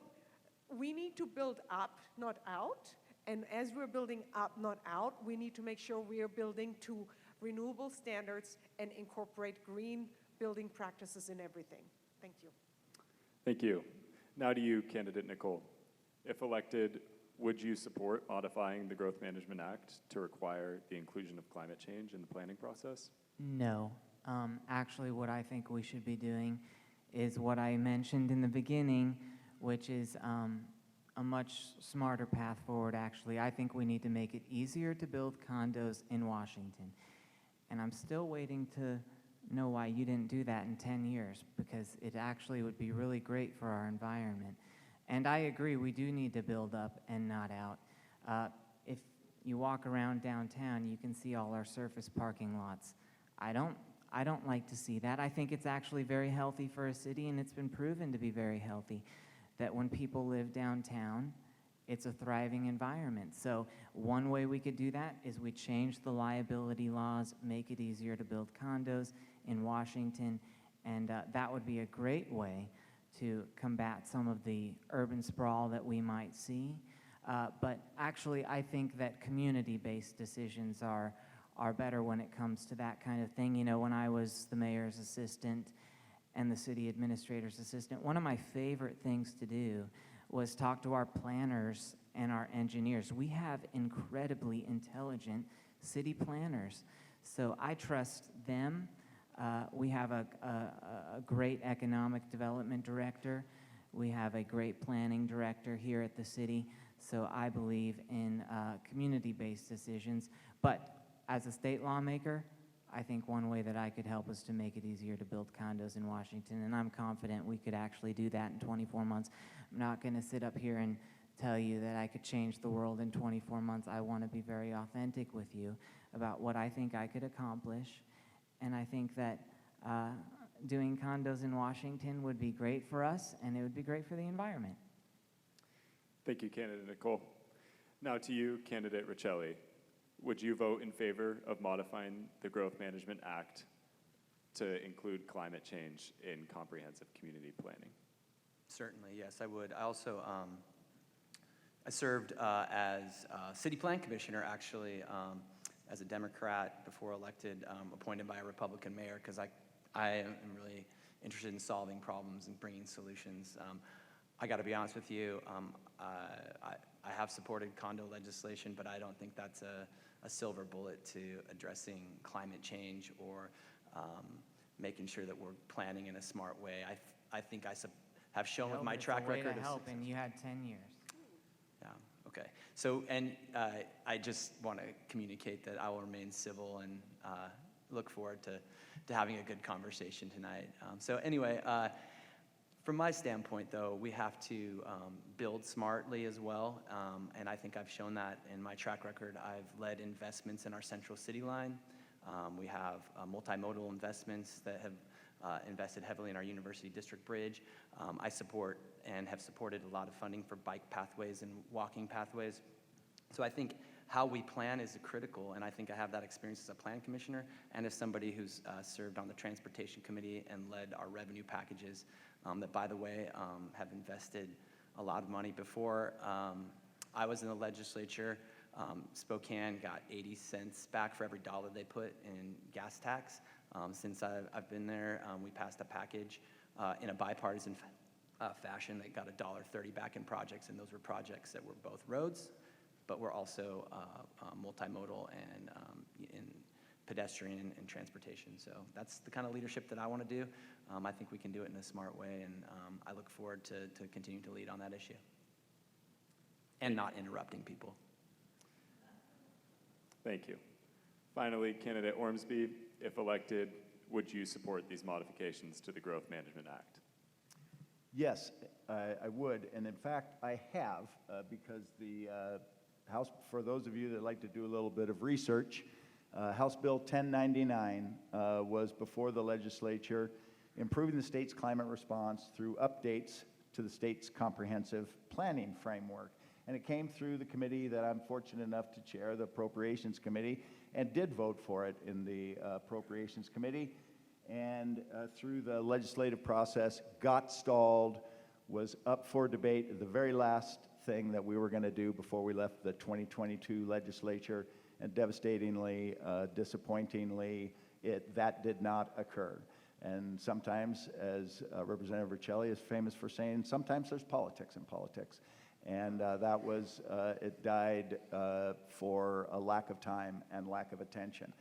we need to build up, not out. And as we're building up, not out, we need to make sure we are building to renewable standards and incorporate green building practices in everything. Thank you. Thank you. Now to you, candidate Nicole. If elected, would you support modifying the Growth Management Act to require the inclusion of climate change in the planning process? No. Actually, what I think we should be doing is what I mentioned in the beginning, which is a much smarter path forward, actually. I think we need to make it easier to build condos in Washington. And I'm still waiting to know why you didn't do that in 10 years, because it actually would be really great for our environment. And I agree, we do need to build up and not out. If you walk around downtown, you can see all our surface parking lots. I don't like to see that. I think it's actually very healthy for a city, and it's been proven to be very healthy, that when people live downtown, it's a thriving environment. So one way we could do that is we change the liability laws, make it easier to build condos in Washington, and that would be a great way to combat some of the urban sprawl that we might see. But actually, I think that community-based decisions are better when it comes to that kind of thing. You know, when I was the mayor's assistant and the city administrator's assistant, one of my favorite things to do was talk to our planners and our engineers. We have incredibly intelligent city planners, so I trust them. We have a great economic development director. We have a great planning director here at the city, so I believe in community-based decisions. But as a state lawmaker, I think one way that I could help is to make it easier to build condos in Washington, and I'm confident we could actually do that in 24 months. I'm not going to sit up here and tell you that I could change the world in 24 months. I want to be very authentic with you about what I think I could accomplish, and I think that doing condos in Washington would be great for us, and it would be great for the environment. Thank you, candidate Nicole. Now to you, candidate Riccelli. Would you vote in favor of modifying the Growth Management Act to include climate change in comprehensive community planning? Certainly, yes, I would. I also, I served as city plan commissioner, actually, as a Democrat before elected, appointed by a Republican mayor, because I am really interested in solving problems and bringing solutions. I got to be honest with you, I have supported condo legislation, but I don't think that's a silver bullet to addressing climate change or making sure that we're planning in a smart way. I think have shown with Help, my it's a track way record to of help, success. and you had 10 years. Yeah, okay. So, and I just want to communicate that I will remain civil and look forward to having a good conversation tonight. So anyway, from my standpoint, though, we have to build smartly as well, and I think I've shown that in my track record. I've led investments in our Central City line. We have multimodal investments that have invested heavily in our University District Bridge. I support and have supported a lot of funding for bike pathways and walking pathways. So I think how we plan is critical, and I think I have that experience as a plan commissioner and as somebody who's served on the Transportation Committee and led our revenue packages that, by the way, have invested a lot of money. Before I was in the legislature, Spokane got 80 cents back for every dollar they put in gas tax. Since I've been there, we passed a package in a bipartisan fashion that got $1.30 back in projects, and those were projects that were both roads, but were also multimodal and in pedestrian and transportation. So that's the kind of leadership that I want to do. I think we can do it in a smart way, and I look forward to continuing to lead on that issue and not interrupting people. Thank you. Finally, candidate Ormsby, if elected, would you support these modifications to the Growth Management Act? Yes, I would, and in fact, I have, because the House, for those of you that like to do a little bit of research, House Bill 1099 was before the legislature, improving the state's climate response through updates to the state's comprehensive planning framework. And it came through the committee that I'm fortunate enough to chair, the Appropriations Committee, and did vote for it in the Appropriations Committee. And through the legislative process, got stalled, was up for debate, the very last thing that we were going to do before we left the 2022 legislature, and devastatingly, disappointingly, that did not occur. And sometimes, as Representative Riccelli is famous for saying, sometimes there's politics in politics. And that was, it died for a lack of time and lack of attention.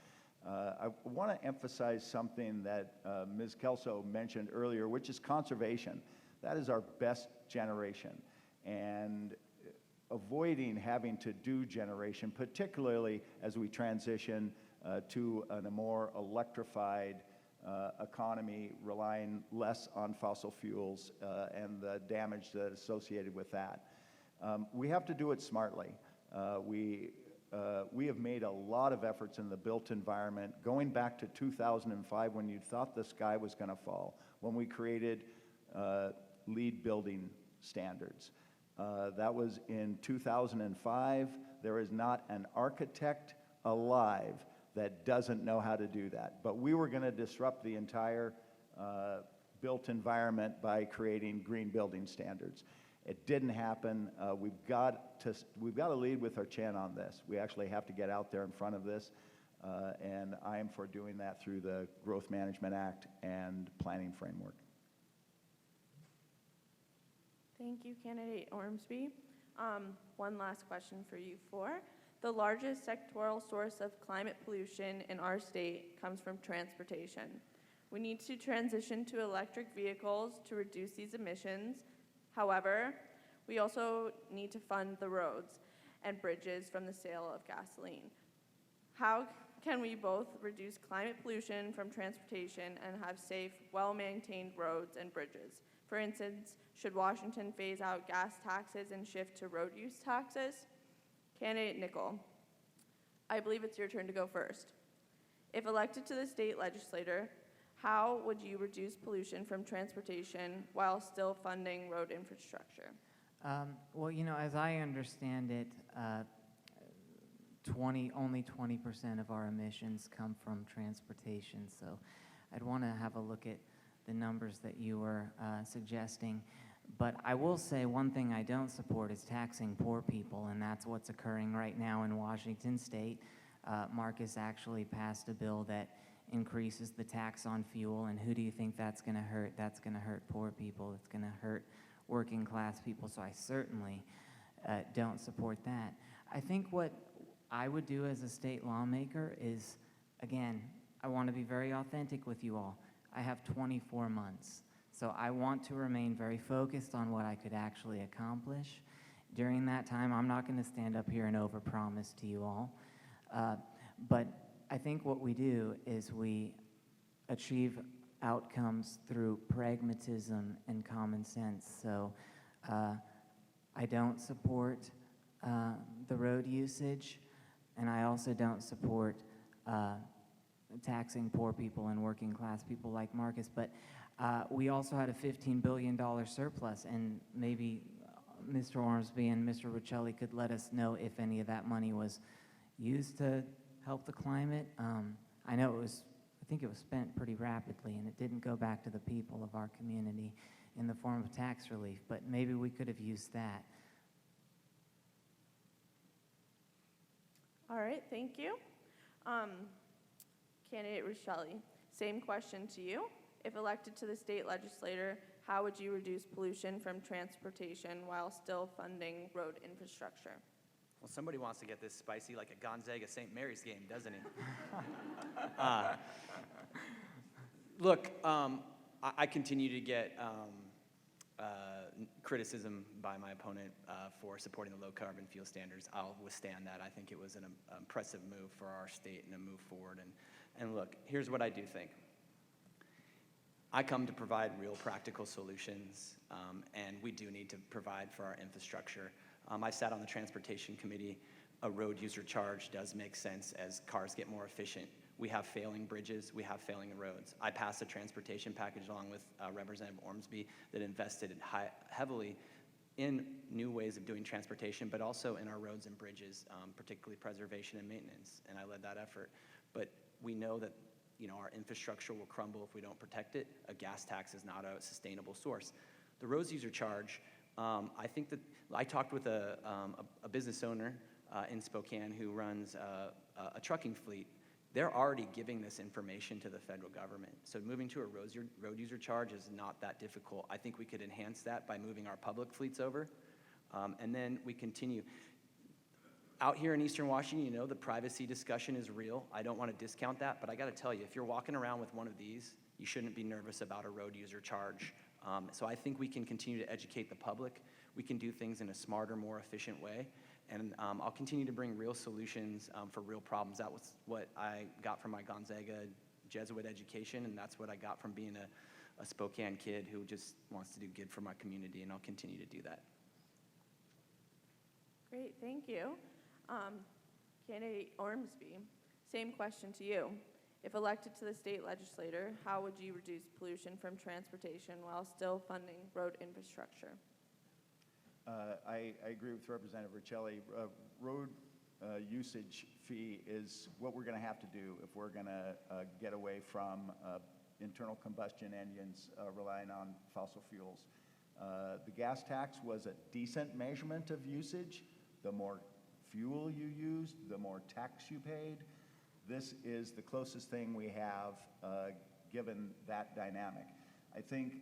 I want to emphasize something that Ms. Kelso mentioned earlier, which is conservation. That is our best generation. And avoiding having to do generation, particularly as we transition to a more electrified economy, relying less on fossil fuels and the damage that is associated with that. We have to do it smartly. We have made a lot of efforts in the built environment, going back to 2005 when you thought the sky was going to fall, when we created LEED building standards. That was in 2005. There is not an architect alive that doesn't know how to do that. But we were going to disrupt the entire built environment by creating green building standards. It didn't happen. We've got to lead with our chin on this. We actually have to get out there in front of this, and I am for doing that through the Growth Management Act and planning framework. Thank you, candidate Ormsby. One last question for you four. The largest sectoral source of climate pollution in our state comes from transportation. We need to transition to electric vehicles to reduce these emissions. However, we also need to fund the roads and bridges from the sale of gasoline. How can we both reduce climate pollution from transportation and have safe, well-maintained roads and bridges? For instance, should Washington phase out gas taxes and shift to road use taxes? Candidate Nickel, I believe it's your turn to go first. If elected to the state legislature, how would you reduce pollution from transportation while still funding road infrastructure? Well, you know, as I understand it, only 20% of our emissions come from transportation. So I'd want to have a look at the numbers that you were suggesting. But I will say one thing I don't support is taxing poor people, and that's what's occurring right now in Washington State. Marcus actually passed a bill that increases the tax on fuel, and who do you think that's going to hurt? That's going to hurt poor people. It's going to hurt working class people, so I certainly don't support that. I think what I would do as a state lawmaker is, again, I want to be very authentic with you all. I have 24 months. So I want to remain very focused on what I could actually accomplish. During that time, I'm not going to stand up here and overpromise to you all. But I think what we do is we achieve outcomes through pragmatism and common sense. So I don't support the road usage, and I also don't support taxing poor people and working class people like Marcus. But we also had a $15 billion surplus, and maybe Mr. Ormsby and Mr. Riccelli could let us know if any of that money was used to help the climate. I think it was spent pretty rapidly, and it didn't go back to the people of our community in the form of tax relief, but maybe we could have used that. All right, thank you. Candidate Riccelli, same question to you. If elected to the state legislator, how would you reduce pollution from transportation while still funding road infrastructure? Well, somebody wants to get this spicy like a Gonzaga St. Mary's game, doesn't he? Look, I continue to get criticism by my opponent for supporting the low carbon fuel standards. I'll withstand that. I think it was an impressive move for our state and a move forward. And look, here's what I do think. I come to provide real practical solutions, and we do need to provide for our infrastructure. I sat on the transportation committee. A road user charge does make sense as cars get more efficient. We have failing bridges, we have failing roads. I passed a transportation package along with Representative Ormsby that invested heavily in new ways of doing transportation, but also in our roads and bridges, particularly preservation and maintenance, and I led that effort. But we know that our infrastructure will crumble if we don't protect it. A gas tax is not a sustainable source. The roads user charge, I think that I talked with a business owner in Spokane who runs a trucking fleet. They're already giving this information to the federal government. So moving to a road user charge is not that difficult. I think we could enhance that by moving our public fleets over. And then we continue. Out here in Eastern Washington, the privacy discussion is real. I don't want to discount that, but I got to tell you, if you're walking around with one of these, you shouldn't be nervous about a road user charge. So I think we can continue to educate the public. We can do things in a smarter, more efficient way. And I'll continue to bring real solutions for real problems. That was what I got from my Gonzaga Jesuit education, and that's what I got from being a Spokane kid who just wants to do good for my community, and I'll continue to do that. Great, thank you. Candidate Ormsby, same question to you. If elected to the state legislator, how would you reduce pollution from transportation while still funding road infrastructure? I agree with Representative Riccelli. Road usage fee is what we're going to have to do if we're going to get away from internal combustion engines relying on fossil fuels. The gas tax was a decent measurement of usage. The more fuel you used, the more tax you paid. This is the closest thing we have given that dynamic. I think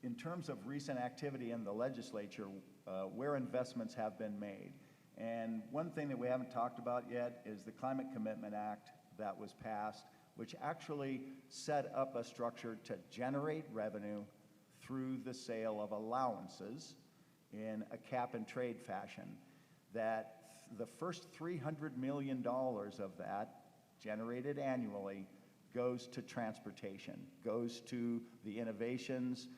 in terms of recent activity in the legislature, where investments have been made. And one thing that we haven't talked about yet is the Climate Commitment Act that was passed, which actually set up a structure to generate revenue through the sale of allowances in a cap and trade fashion. That the first $300 million of that generated annually goes to transportation, goes to the innovations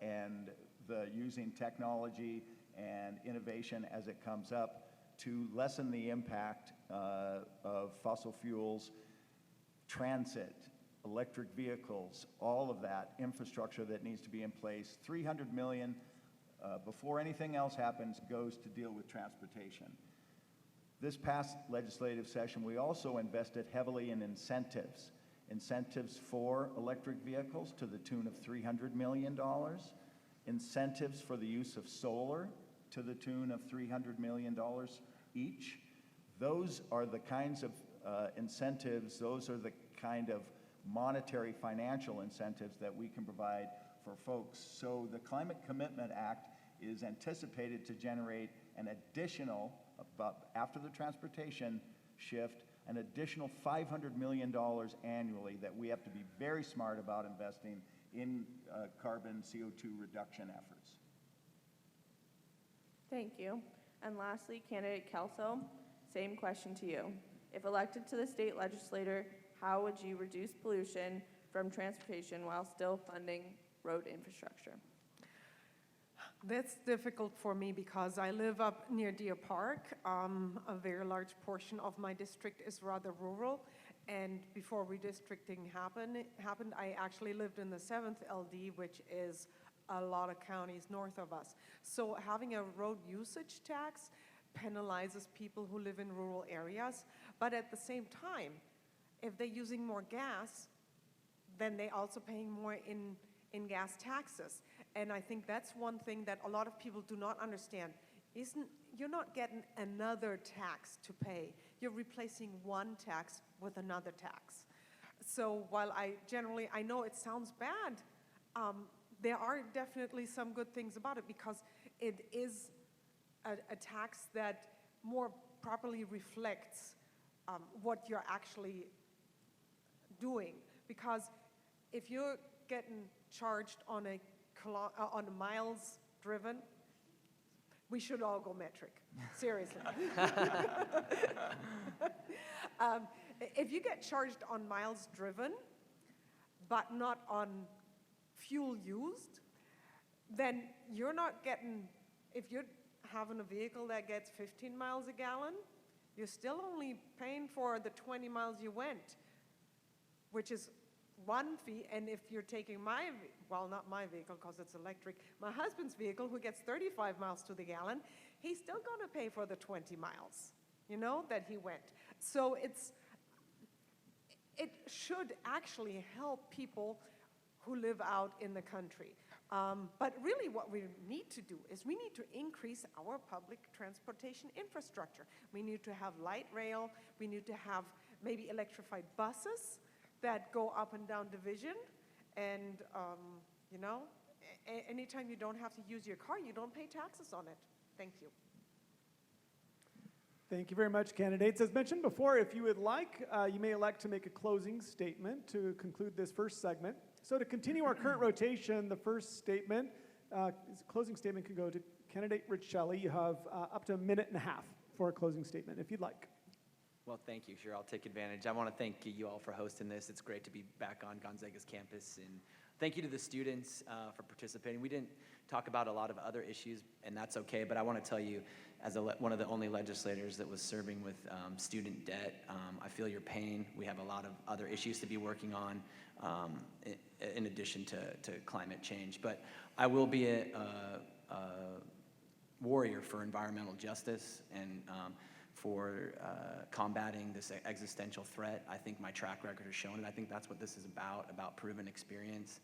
and the using technology and innovation as it comes up to lessen the impact of fossil fuels, transit, electric vehicles, all of that infrastructure that needs to be in place. $300 million before anything else happens goes to deal with transportation. This past legislative session, we also invested heavily in incentives for electric vehicles to the tune of $300 million, incentives for the use of solar to the tune of $300 million each. Those are the kinds of incentives, those are the kind of monetary financial incentives that we can provide for folks. So the Climate Commitment Act is anticipated to generate an additional, after the transportation shift, an additional $500 million annually that we have to be very smart about investing in carbon CO2 reduction efforts. Thank you. And lastly, candidate Kelso, same question to you. If elected to the state legislature, how would you reduce pollution from transportation while still funding road infrastructure? That's difficult for me because I live up near Deer Park. A very large portion of my district is rather rural, and before redistricting happened, I actually lived in the 7th LD, which is a lot of counties north of us. So having a road usage tax penalizes people who live in rural areas, but at the same time, if they're using more gas, then they're also paying more in gas taxes. And I think that's one thing that a lot of people do not understand. You're not getting another tax to pay. You're replacing one tax with another tax. So while I know it sounds bad, there are definitely some good things about it because it is a tax that more properly reflects what you're actually doing. Because if you're getting charged on miles driven, we should all go metric, seriously. If you get charged on miles driven, but not on fuel used, then you're not getting, if you're having a vehicle that gets 15 miles a gallon, you're still only paying for the 20 miles you went, which is one fee. And if you're taking not my vehicle because it's electric, my husband's vehicle who gets 35 miles to the gallon, he's still going to pay for the 20 miles, that he went. So it should actually help people who live out in the country. But really what we need to do is we need to increase our public transportation infrastructure. We need to have light rail. We need to have maybe electrified buses that go up and down Division. And, anytime you don't have to use your car, you don't pay taxes on it. Thank you. Thank you very much, candidates. As mentioned before, if you would like, you may elect to make a closing statement to conclude this first segment. So to continue our current rotation, the first statement, closing statement can go to candidate Riccelli. You have up to a minute and a half for a closing statement, if you'd like. Well, thank you. Sure, I'll take advantage. I want to thank you all for hosting this. It's great to be back on Gonzaga's campus. And thank you to the students for participating. We didn't talk about a lot of other issues, and that's okay. But I want to tell you, as one of the only legislators that was serving with student debt, I feel your pain. We have a lot of other issues to be working on in addition to climate change. But I will be a warrior for environmental justice and for combating this existential threat. I think my track record has shown it. I think that's what this is about proven experience.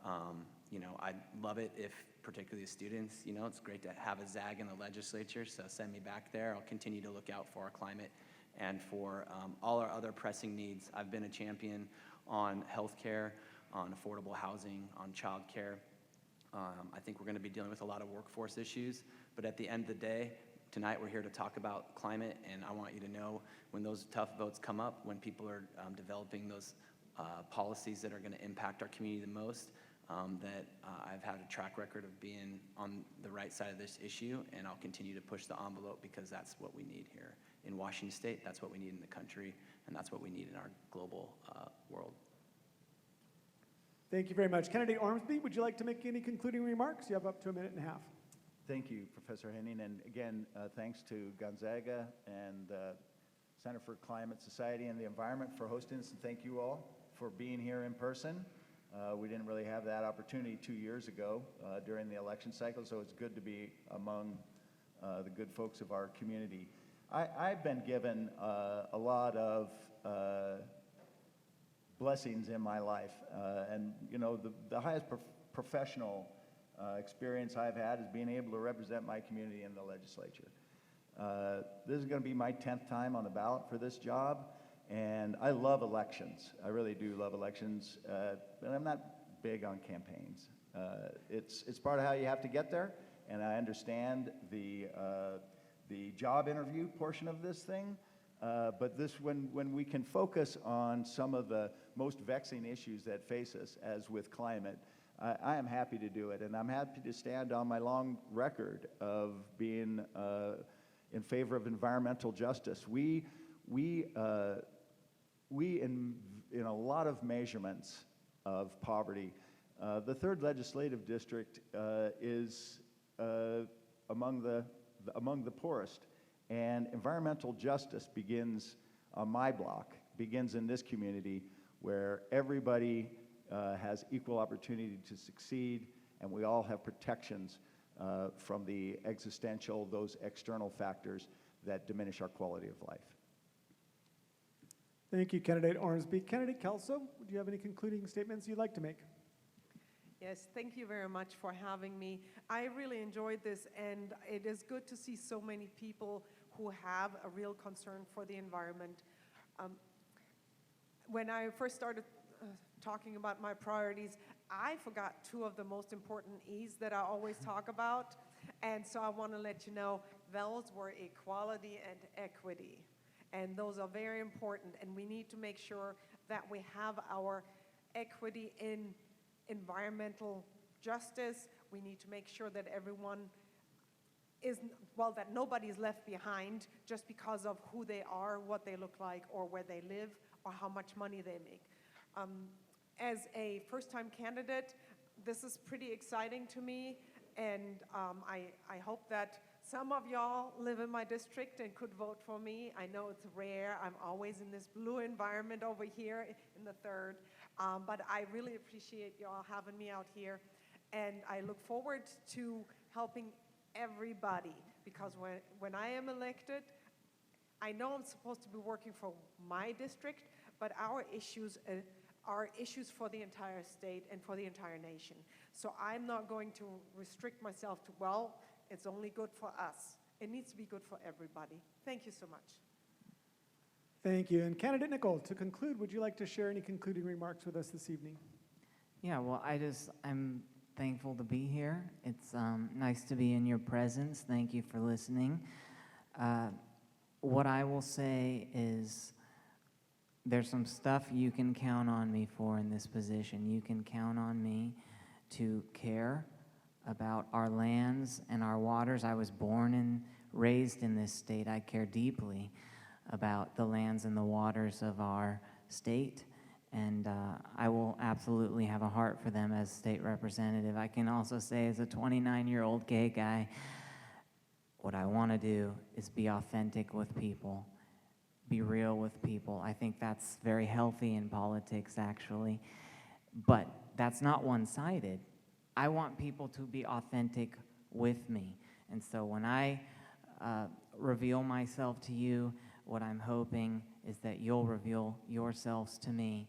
I love it if, particularly as students, it's great to have a ZAG in the legislature, so send me back there. I'll continue to look out for our climate and for all our other pressing needs. I've been a champion on healthcare, on affordable housing, on childcare. I think we're going to be dealing with a lot of workforce issues, but at the end of the day, tonight we're here to talk about climate, and I want you to know when those tough votes come up, when people are developing those policies that are going to impact our community the most, that I've had a track record of being on the right side of this issue, and I'll continue to push the envelope because that's what we need here in Washington State, that's what we need in the country, and that's what we need in our global world. Thank you very much. Candidate Ormsby, would you like to make any concluding remarks? You have up to a minute and a half. Thank you, Professor Henning, and again, thanks to Gonzaga and Center for Climate Society and the Environment for hosting us, and thank you all for being here in person. We didn't really have that opportunity 2 years ago during the election cycle, so it's good to be among the good folks of our community. I've been given a lot of blessings in my life, and the highest professional experience I've had is being able to represent my community in the legislature. This is going to be my 10th time on the ballot for this job, and I love elections. I really do love elections, but I'm not big on campaigns. It's part of how you have to get there, and I understand the job interview portion of this thing, But when we can focus on some of the most vexing issues that face us, as with climate, I am happy to do it, and I'm happy to stand on my long record of being in favor of environmental justice. We in a lot of measurements of poverty, the 3rd legislative district is among the poorest, and environmental justice begins on my block, begins in this community where everybody has equal opportunity to succeed, and we all have protections from the existential, those external factors that diminish our quality of life. Thank you, Candidate Ormsby. Candidate Kelso, would you have any concluding statements you'd like to make? Yes, thank you very much for having me. I really enjoyed this, and it is good to see so many people who have a real concern for the environment. When I first started talking about my priorities, I forgot 2 of the most important E's that I always talk about, and so I want to let you know those were equality and equity. And those are very important, and we need to make sure that we have our equity in environmental justice. We need to make sure that everyone is, well, that nobody is left behind just because of who they are, what they look like, or where they live, or how much money they make. As a first-time candidate, this is pretty exciting to me, and I hope that some of y'all live in my district and could vote for me. I know it's rare. I'm always in this blue environment over here in the 3rd, but I really appreciate y'all having me out here, and I look forward to helping everybody, because when I am elected, I know I'm supposed to be working for my district, but our issues are issues for the entire state and for the entire nation. So I'm not going to restrict myself to, well, it's only good for us. It needs to be good for everybody. Thank you so much. Thank you. And Candidate Nickel, to conclude, would you like to share any concluding remarks with us this evening? Yeah, well, I'm thankful to be here. It's nice to be in your presence. Thank you for listening. What I will say is there's some stuff you can count on me for in this position. You can count on me to care about our lands and our waters. I was born and raised in this state. I care deeply about the lands and the waters of our state, and I will absolutely have a heart for them as state representative. I can also say, as a 29-year-old gay guy, what I want to do is be authentic with people, be real with people. I think that's very healthy in politics, actually, but that's not one-sided. I want people to be authentic with me, and so when I reveal myself to you, what I'm hoping is that you'll reveal yourselves to me,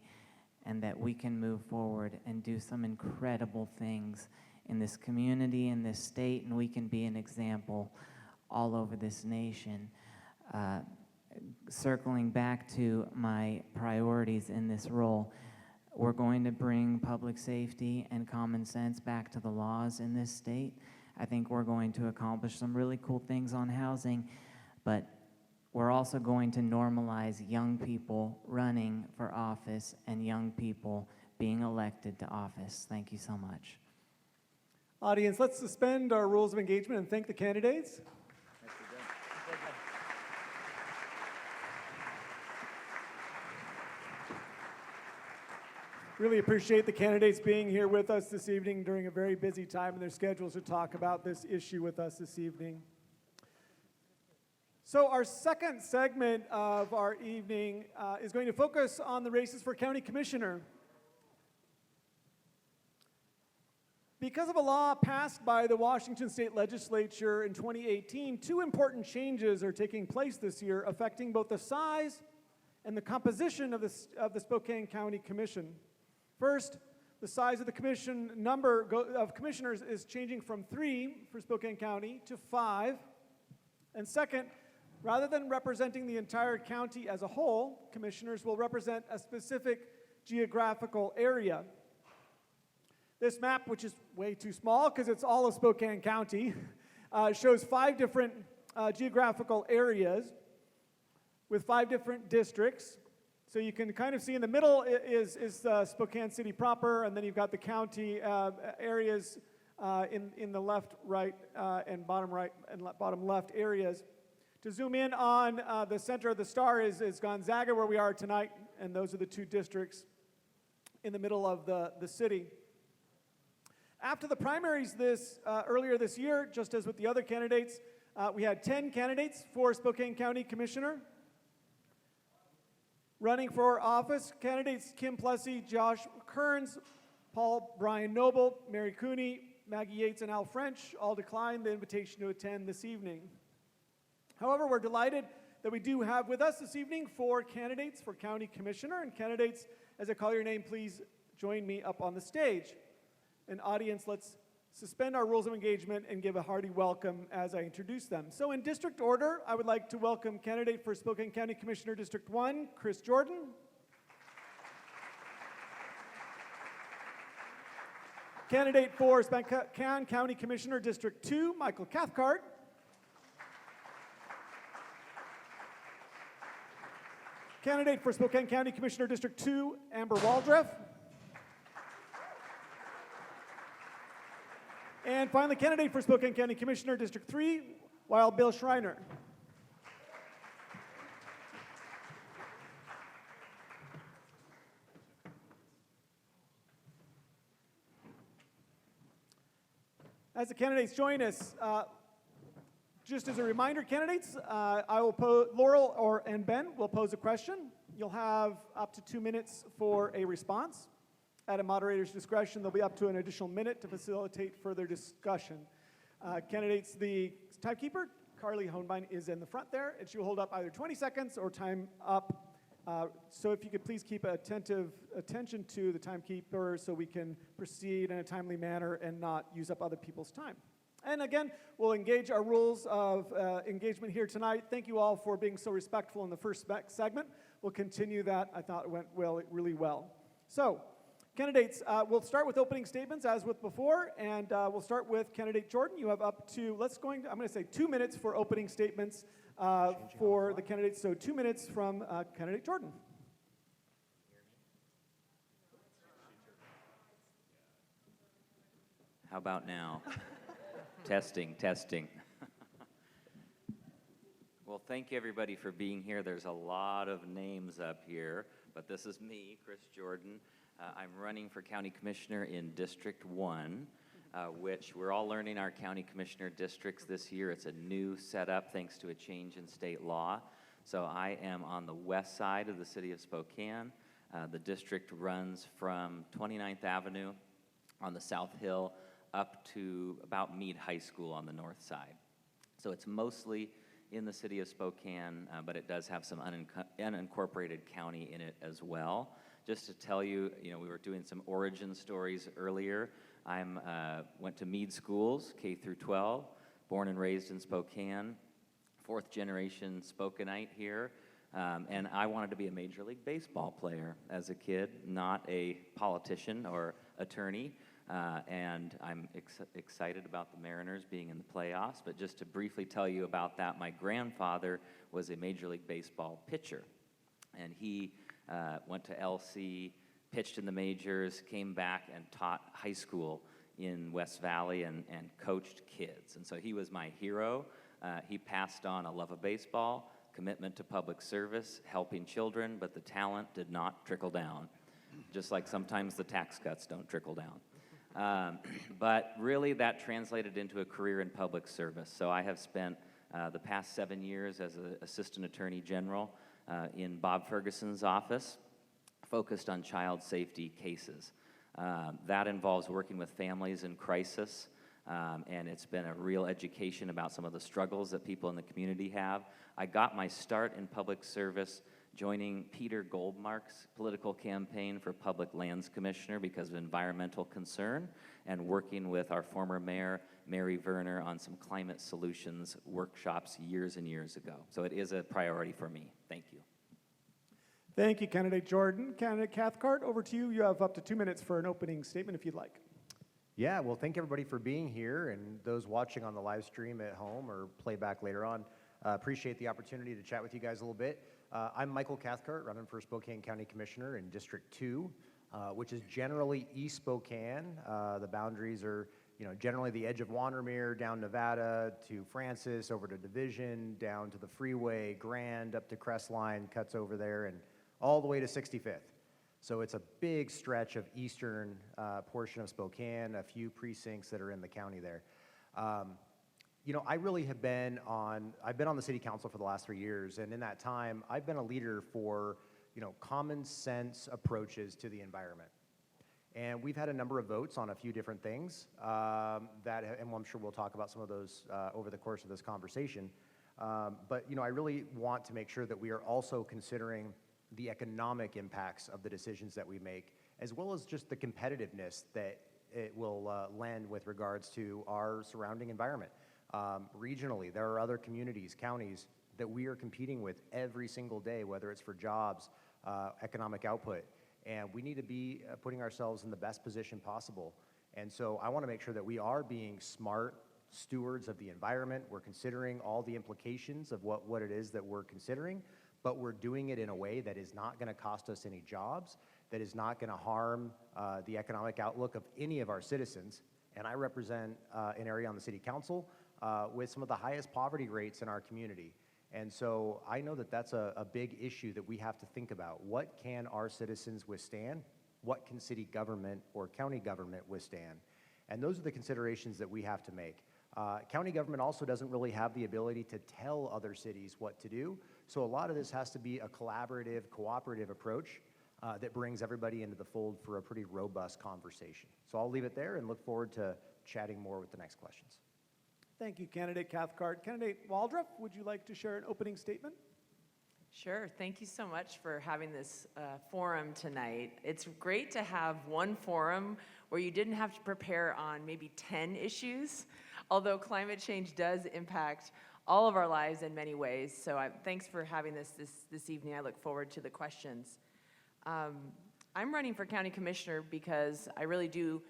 and that we can move forward and do some incredible things in this community, in this state, and we can be an example all over this nation. Circling back to my priorities in this role, we're going to bring public safety and common sense back to the laws in this state. I think we're going to accomplish some really cool things on housing, but we're also going to normalize young people running for office and young people being elected to office. Thank you so much. Audience, let's suspend our rules of engagement and thank the candidates. Really appreciate the candidates being here with us this evening during a very busy time in their schedules to talk about this issue with us this evening. So our second segment of our evening is going to focus on the races for county commissioner. Because of a law passed by the Washington State Legislature in 2018, two important changes are taking place this year, affecting both the size and the composition of the Spokane County Commission. First, the size of the commission number of commissioners is changing from 3 for Spokane County to 5. And second, rather than representing the entire county as a whole, commissioners will represent a specific geographical area. This map, which is way too small because it's all of Spokane County, shows 5 different geographical areas. with 5 different districts. So you can kind of see in the middle is Spokane City proper, and then you've got the county areas in the left, right, and bottom right and bottom left areas. To zoom in on the center of the star is Gonzaga, where we are tonight, and those are the 2 districts in the middle of the city. After the primaries earlier this year, just as with the other candidates, we had 10 candidates for Spokane County Commissioner. Running for office, candidates Kim Plessy, Josh Kearns, Paul Brian Noble, Mary Cooney, Maggie Yates, and Al French all declined the invitation to attend this evening. However, we're delighted that we do have with us this evening 4 candidates for County Commissioner. And candidates, as I call your name, please join me up on the stage. And audience, let's suspend our rules of engagement and give a hearty welcome as I introduce them. So in district order, I would like to welcome candidate for Spokane County Commissioner District 1, Chris Jordan. Candidate for Spokane County Commissioner District 2, Michael Cathcart. Candidate for Spokane County Commissioner District 2, Amber Waldreff. And finally, candidate for Spokane County Commissioner District 3, Wild Bill Schreiner. As the candidates join us, just as a reminder, candidates, I will pose, Laurel and Ben will pose a question. You'll have up to 2 minutes for a response. At a moderator's discretion, there'll be up to an additional minute to facilitate further discussion. Candidates, the timekeeper, Carly Hohenbein, is in the front there, and she will hold up either 20 seconds or time up. So if you could please keep attention to the timekeeper so we can proceed in a timely manner and not use up other people's time. And again, we'll engage our rules of engagement here tonight. Thank you all for being so respectful in the first segment. We'll continue that. I thought it went really well. So, candidates, we'll start with opening statements as with before, and we'll start with candidate Jordan. You have up to, I'm going to say 2 minutes for opening statements for the candidates. So 2 minutes from candidate Jordan. How about now? Testing. Well, thank you everybody for being here. There's a lot of names up here, but this is me, Chris Jordan. I'm running for County Commissioner in District 1, which we're all learning our County Commissioner districts this year. It's a new setup thanks to a change in state law. So I am on the west side of the city of Spokane. The district runs from 29th Avenue on the South Hill up to about Meade High School on the north side. So it's mostly in the city of Spokane, but it does have some unincorporated county in it as well. Just to tell you, we were doing some origin stories earlier. I went to Meade schools, K through 12, born and raised in Spokane, 4th generation Spokaneite here, and I wanted to be a Major League Baseball player as a kid, not a politician or attorney. And I'm excited about the Mariners being in the playoffs, but just to briefly tell you about that, my grandfather was a Major League Baseball pitcher, and he went to LC, pitched in the majors, came back and taught high school in West Valley and coached kids. And so he was my hero. He passed on a love of baseball, commitment to public service, helping children, but the talent did not trickle down, just like sometimes the tax cuts don't trickle down. But really that translated into a career in public service. So I have spent the past 7 years as an assistant attorney general in Bob Ferguson's office, focused on child safety cases. That involves working with families in crisis, and it's been a real education about some of the struggles that people in the community have. I got my start in public service joining Peter Goldmark's political campaign for Public Lands Commissioner because of environmental concern, and working with our former mayor, Mary Werner, on some climate solutions workshops years and years ago. So it is a priority for me. Thank you. Thank you, candidate Jordan. Candidate Cathcart, over to you. You have up to 2 minutes for an opening statement if you'd like. Yeah, well, thank everybody for being here, and those watching on the live stream at home or playback later on. Appreciate the opportunity to chat with you guys a little bit. I'm Michael Cathcart, running for Spokane County Commissioner in District 2, which is generally East Spokane. The boundaries are, generally the edge of Wandermere, down Nevada to Francis, over to Division, down to the freeway, Grand, up to Crestline, cuts over there, and all the way to 65th. So it's a big stretch of eastern portion of Spokane, a few precincts that are in the county there. I really have I've been on the city council for the last 3 years, and in that time, I've been a leader for, common sense approaches to the environment. And we've had a number of votes on a few different things and I'm sure we'll talk about some of those over the course of this conversation. But I really want to make sure that we are also considering the economic impacts of the decisions that we make, as well as just the competitiveness that it will lend with regards to our surrounding environment. Regionally, there are other communities, counties that we are competing with every single day, whether it's for jobs, economic output, and we need to be putting ourselves in the best position possible. And so I want to make sure that we are being smart stewards of the environment. We're considering all the implications of what it is that we're considering, but we're doing it in a way that is not going to cost us any jobs, that is not going to harm the economic outlook of any of our citizens. And I represent an area on the city council with some of the highest poverty rates in our community. And so I know that that's a big issue that we have to think about. What can our citizens withstand? What can city government or county government withstand? And those are the considerations that we have to make. County government also doesn't really have the ability to tell other cities what to do. So a lot of this has to be a collaborative, cooperative approach that brings everybody into the fold for a pretty robust conversation. So I'll leave it there and look forward to chatting more with the next questions. Thank you, Candidate Cathcart. Candidate Waldrop, would you like to share an opening statement? Sure. Thank you so much for having this forum tonight. It's great to have one forum where you didn't have to prepare on maybe 10 issues, although climate change does impact all of our lives in many ways. So thanks for having this evening. I look forward to the questions. I'm running for county commissioner because I really do,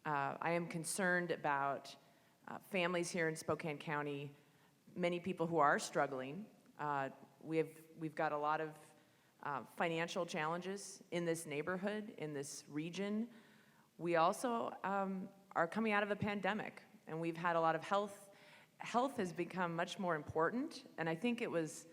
I am concerned about families here in Spokane County, many people who are struggling. We've got a lot of financial challenges in this neighborhood, in this region. We also are coming out of a pandemic, and we've had a lot of health. Health has become much more important, and I think it was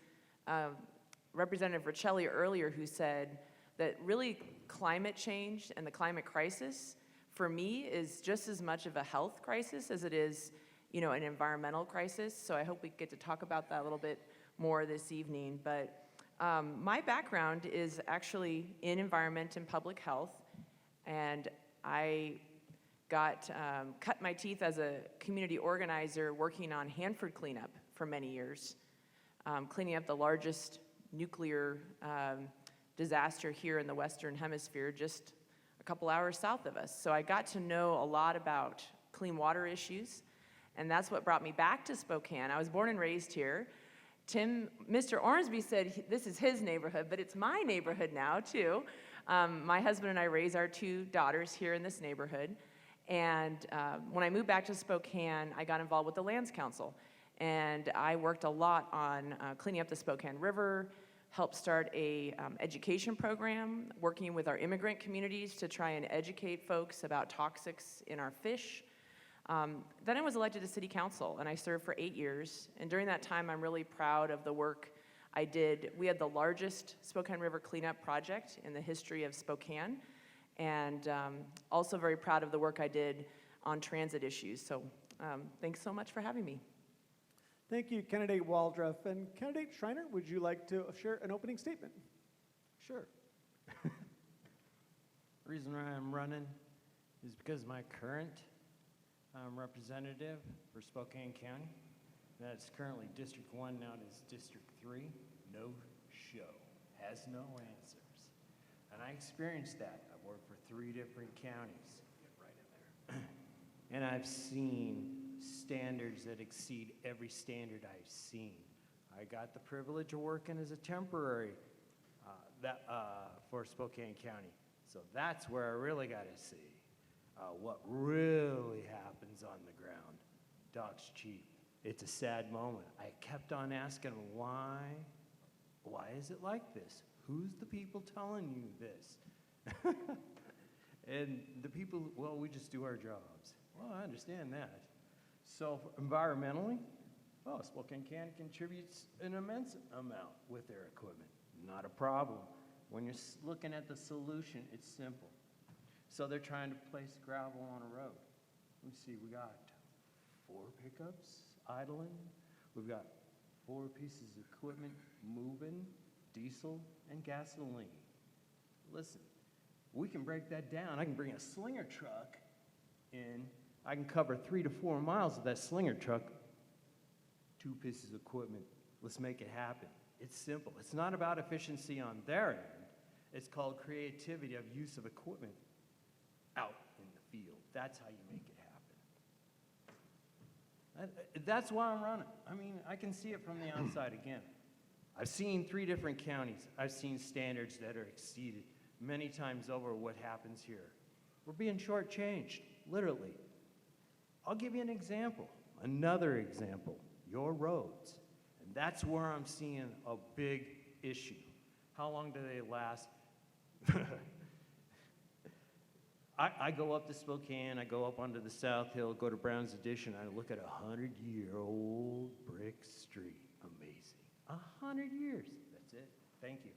Representative Riccelli earlier who said that really climate change and the climate crisis for me is just as much of a health crisis as it is, an environmental crisis. So I hope we get to talk about that a little bit more this evening. But my background is actually in environment and public health, and I got cut my teeth as a community organizer working on Hanford cleanup for many years, cleaning up the largest nuclear disaster here in the Western Hemisphere, just a couple hours south of us. So I got to know a lot about clean water issues, and that's what brought me back to Spokane. I was born and raised here. Mr. Ormsby said this is his neighborhood, but it's my neighborhood now too. My husband and I raise our 2 daughters here in this neighborhood. And when I moved back to Spokane, I got involved with the Lands Council. And I worked a lot on cleaning up the Spokane River, helped start a education program, working with our immigrant communities to try and educate folks about toxics in our fish. Then I was elected to city council, and I served for 8 years. And during that time, I'm really proud of the work I did. We had the largest Spokane River cleanup project in the history of Spokane, and also very proud of the work I did on transit issues. So thanks so much for having me. Thank you, Candidate Waldrop. And Candidate Schreiner, would you like to share an opening statement? Sure. The reason why I'm running is because my current representative for Spokane County, that's currently District 1, now it is District 3, no show, has no answers. And I experienced that. I've worked for 3 different counties. Get right in there. And I've seen standards that exceed every standard I've seen. I got the privilege of working as a temporary for Spokane County. So that's where I really got to see what really happens on the ground. Dog's cheap. It's a sad moment. I kept on asking why Why is it like this? Who's the people telling you this? And the people, well, we just do our jobs. Well, I understand that. So environmentally, well, Spokane County contributes an immense amount with their equipment. Not a problem. When you're looking at the solution, it's simple. So they're trying to place gravel on a road. Let me see, we got 4 pickups idling. We've got 4 pieces of equipment moving, diesel and gasoline. Listen, we can break that down. I can bring a slinger truck in. I can cover 3 to 4 miles of that slinger truck. 2 pieces of equipment. Let's make it happen. It's simple. It's not about efficiency on their end. It's called creativity of use of equipment out in the field. That's how you make it happen. That's why I'm running. I mean, I can see it from the outside again. I've seen 3 different counties. I've seen standards that are exceeded many times over what happens here. We're being shortchanged, literally. I'll give you an example, another example, your roads. And that's where I'm seeing a big issue. How long do they last? I go up to Spokane, I go up onto the South Hill, go to Brown's Addition, I look at a 100-year-old brick street. Amazing. 100 years. That's it. Thank you.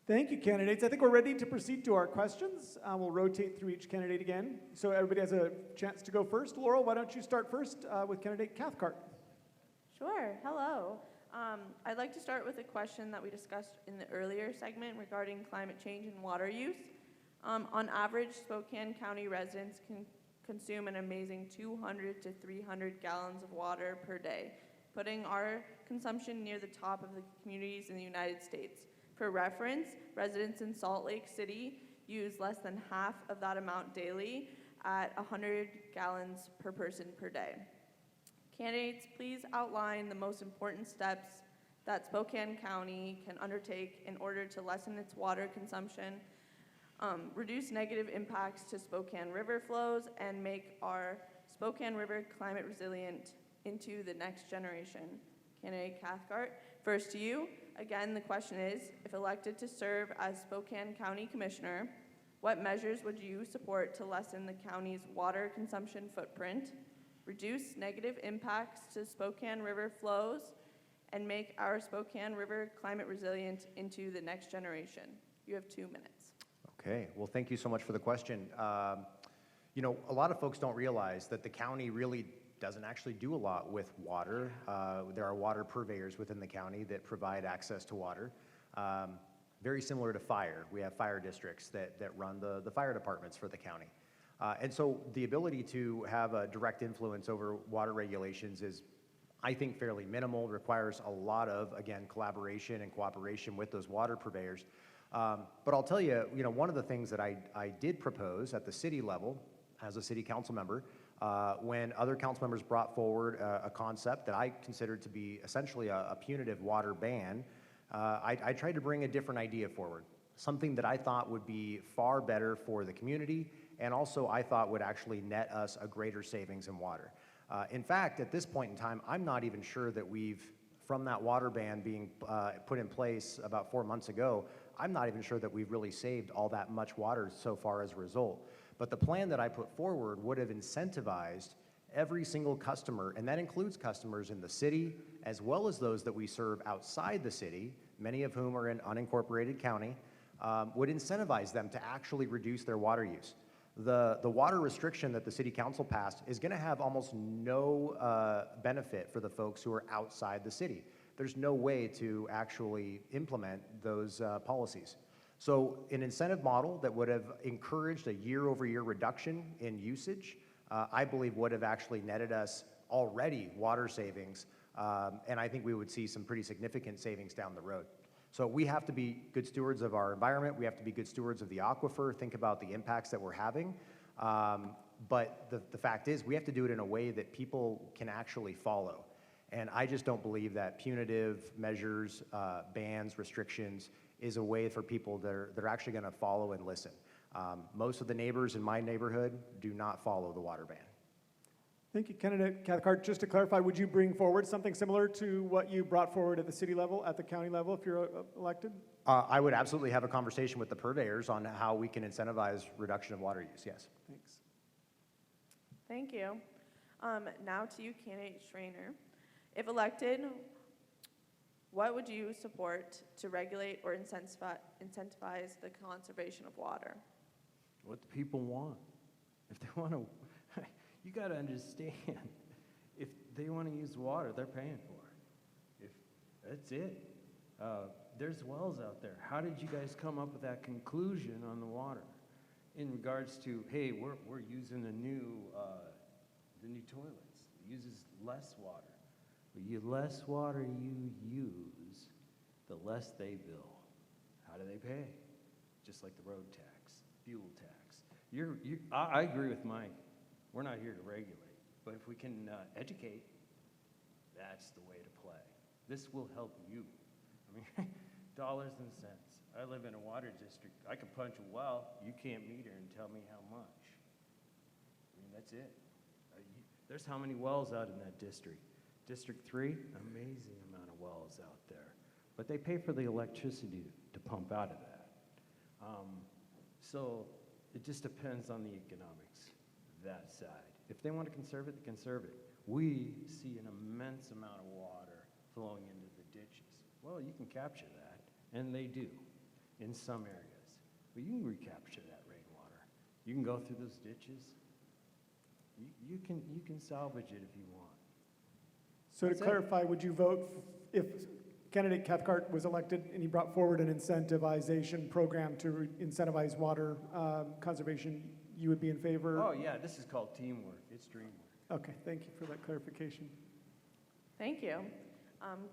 Thank you, candidates. I think we're ready to proceed to our questions. We'll rotate through each candidate again, so everybody has a chance to go first. Laurel, why don't you start first with candidate Cathcart? Sure. Hello. I'd like to start with a question that we discussed in the earlier segment regarding climate change and water use. On average, Spokane County residents can consume an amazing 200 to 300 gallons of water per day, putting our consumption near the top of the communities in the United States. For reference, residents in Salt Lake City use less than half of that amount daily at 100 gallons per person per day. Candidates, please outline the most important steps that Spokane County can undertake in order to lessen its water consumption, reduce negative impacts to Spokane River flows, and make our Spokane River climate resilient into the next generation. Candidate Cathcart, first to you. Again, the question is, if elected to serve as Spokane County Commissioner, what measures would you support to lessen the county's water consumption footprint, reduce negative impacts to Spokane River flows, and make our Spokane River climate resilient into the next generation? You have 2 minutes. Okay, well, thank you so much for the question. You know, a lot of folks don't realize that the county really doesn't actually do a lot with water. There are water purveyors within the county that provide access to water. Very similar to fire. We have fire districts that run the fire departments for the county. And so the ability to have a direct influence over water regulations is, I think, fairly minimal, requires a lot of, again, collaboration and cooperation with those water purveyors. But I'll tell you, one of the things that I did propose at the city level as a city council member, when other council members brought forward a concept that I considered to be essentially a punitive water ban, I tried to bring a different idea forward, something that I thought would be far better for the community, and also I thought would actually net us a greater savings in water. In fact, at this point in time, I'm not even sure that from that water ban being put in place about 4 months ago, I'm not even sure that we've really saved all that much water so far as a result. But the plan that I put forward would have incentivized every single customer, and that includes customers in the city, as well as those that we serve outside the city, many of whom are in unincorporated county, would incentivize them to actually reduce their water use. The water restriction that the city council passed is gonna have almost no benefit for the folks who are outside the city. There's no way to actually implement those policies. So an incentive model that would have encouraged a year-over-year reduction in usage, I believe would have actually netted us already water savings, and I think we would see some pretty significant savings down the road. So we have to be good stewards of our environment, we have to be good stewards of the aquifer, think about the impacts that we're having, but the fact is we have to do it in a way that people can actually follow. And I just don't believe that punitive measures, bans, restrictions is a way for people that are actually gonna follow and listen. Most of the neighbors in my neighborhood do not follow the water ban. Thank you, candidate Cathcart. Just to clarify, would you bring forward something similar to what you brought forward at the city level, at the county level, if you're elected? I would absolutely have a conversation with the purveyors on how we can incentivize reduction of water use, yes. Thanks. Thank you. Now to you, candidate Schrainer. If elected, what would you support to regulate or incentivize the conservation of water? What the people want. If they want to, you got to understand, if they want to use water, they're paying for it. If that's it. There's wells out there. How did you guys come up with that conclusion on the water? In regards to, hey, we're using the new toilets. It uses less water. But the less water you use, the less they bill. How do they pay? Just like the road tax, fuel tax. I agree with Mike. We're not here to regulate, but if we can educate, that's the way to play. This will help you. I mean, dollars and cents. I live in a water district. I can punch a well. You can't meter and tell me how much. I mean, that's it. There's how many wells out in that district? District 3, amazing amount of wells out there. But they pay for the electricity to pump out of that. So it just depends on the economics, that side. If they want to conserve it, they conserve it. We see an immense amount of water flowing into the ditches. Well, you can capture that, and they do in some areas. But you can recapture that rainwater. You can go through those ditches. You can salvage it if you want. So to clarify, would you vote if candidate Cathcart was elected and he brought forward an incentivization program to incentivize water conservation, you would be in favor? Oh, yeah, this is called teamwork. It's dream work. Okay, thank you for that clarification. Thank you.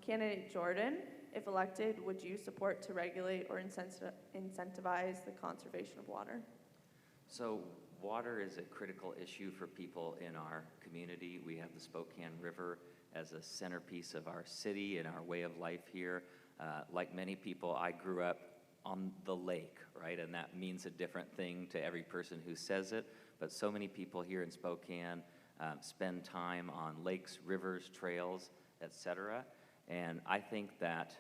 Candidate Jordan, if elected, would you support to regulate or incentivize the conservation of water? So water is a critical issue for people in our community. We have the Spokane River as a centerpiece of our city and our way of life here. Like many people, I grew up on the lake, right? And that means a different thing to every person who says it. But so many people here in Spokane spend time on lakes, rivers, trails, etc. And I think that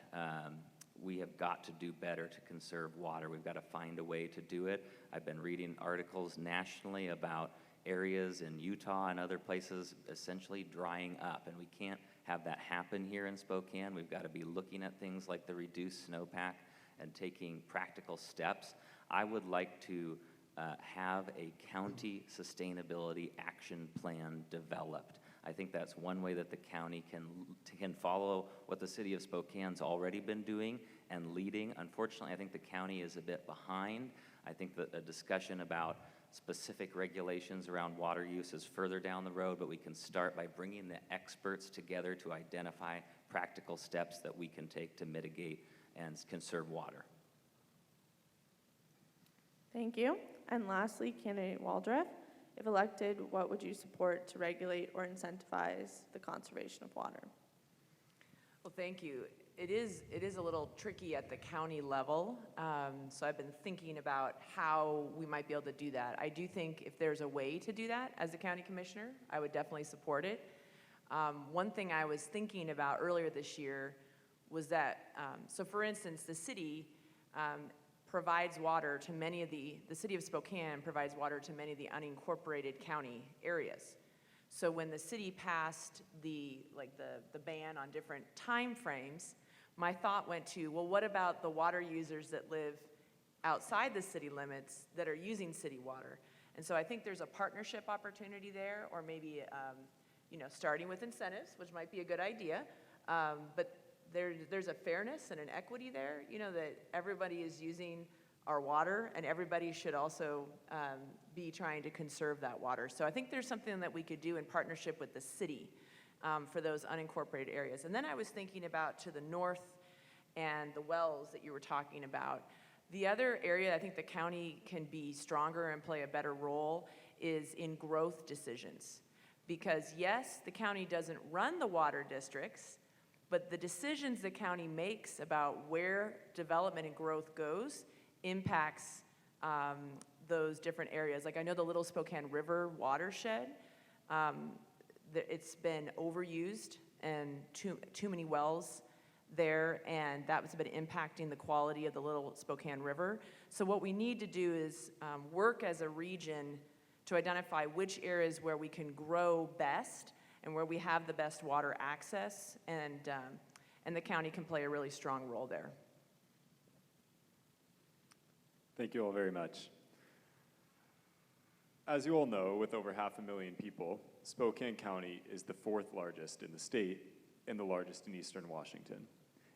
we have got to do better to conserve water. We've got to find a way to do it. I've been reading articles nationally about areas in Utah and other places essentially drying up, and we can't have that happen here in Spokane. We've got to be looking at things like the reduced snowpack and taking practical steps. I would like to have a county sustainability action plan developed. I think that's one way that the county can follow what the city of Spokane's already been doing and leading. Unfortunately, I think the county is a bit behind. I think that a discussion about specific regulations around water use is further down the road, but we can start by bringing the experts together to identify practical steps that we can take to mitigate and conserve water. Thank you. And lastly, candidate Waldrop, if elected, what would you support to regulate or incentivize the conservation of water? Well, thank you. It is a little tricky at the county level, so I've been thinking about how we might be able to do that. I do think if there's a way to do that as a county commissioner, I would definitely support it. One thing I was thinking about earlier this year was that, so for instance, the city provides water to many of the city of Spokane provides water to many of the unincorporated county areas. So when the city passed the ban on different time frames, my thought went to, well, what about the water users that live outside the city limits that are using city water? And so I think there's a partnership opportunity there, or maybe starting with incentives, which might be a good idea, but there's a fairness and an equity there, that everybody is using our water, and everybody should also be trying to conserve that water. So I think there's something that we could do in partnership with the city for those unincorporated areas. And then I was thinking about to the north and the wells that you were talking about. The other area I think the county can be stronger and play a better role is in growth decisions. Because yes, the county doesn't run the water districts, but the decisions the county makes about where development and growth goes impacts those different areas. Like I know the Little Spokane River watershed, it's been overused and too many wells there, and that was been impacting the quality of the Little Spokane River. So what we need to do is work as a region to identify which areas where we can grow best and where we have the best water access, and the county can play a really strong role there. Thank you all very much. As you all know, with over 500,000 people, Spokane County is the 4th largest in the state and the largest in eastern Washington.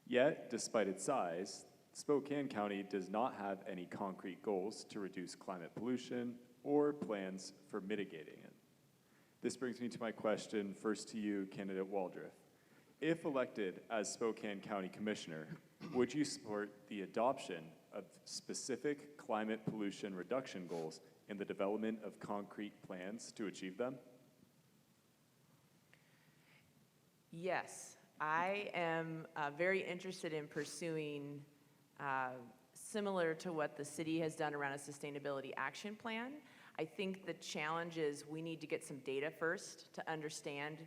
Yet, despite its size, Spokane County does not have any concrete goals to reduce climate pollution or plans for mitigating it. This brings me to my question, first to you, candidate Waldreth. If elected as Spokane County Commissioner, would you support the adoption of specific climate pollution reduction goals and the development of concrete plans to achieve them? Yes, I am very interested in pursuing similar to what the city has done around a sustainability action plan. I think the challenge is we need to get some data first to understand.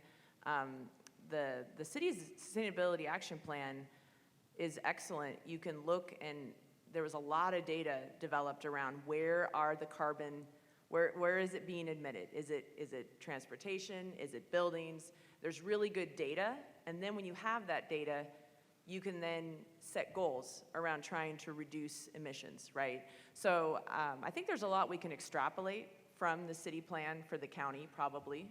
The city's sustainability action plan is excellent. You can look, and there was a lot of data developed around where are the carbon, where is it being emitted? Is it transportation? Is it buildings? There's really good data, and then when you have that data, you can then set goals around trying to reduce emissions, right? So I think there's a lot we can extrapolate from the city plan for the county, probably,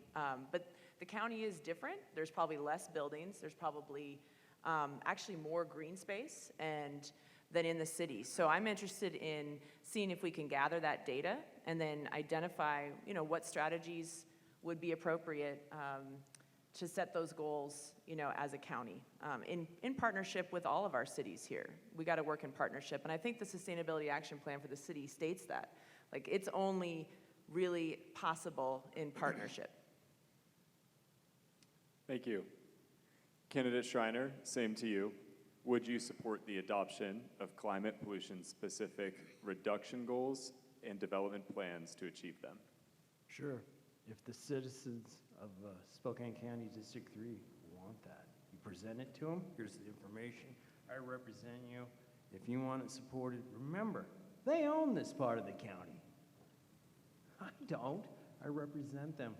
but the county is different. There's probably less buildings. There's probably actually more green space than in the city. So I'm interested in seeing if we can gather that data and then identify, what strategies would be appropriate to set those goals, as a county, in partnership with all of our cities here. We got to work in partnership, and I think the Sustainability Action Plan for the city states that. Like, it's only really possible in partnership. Thank you. Candidate Schreiner, same to you. Would you support the adoption of climate pollution-specific reduction goals and development plans to achieve them? Sure. If the citizens of Spokane County District 3 want that, you present it to them. Here's the information. I represent you. If you want it supported, remember, they own this part of the county. I don't. I represent them.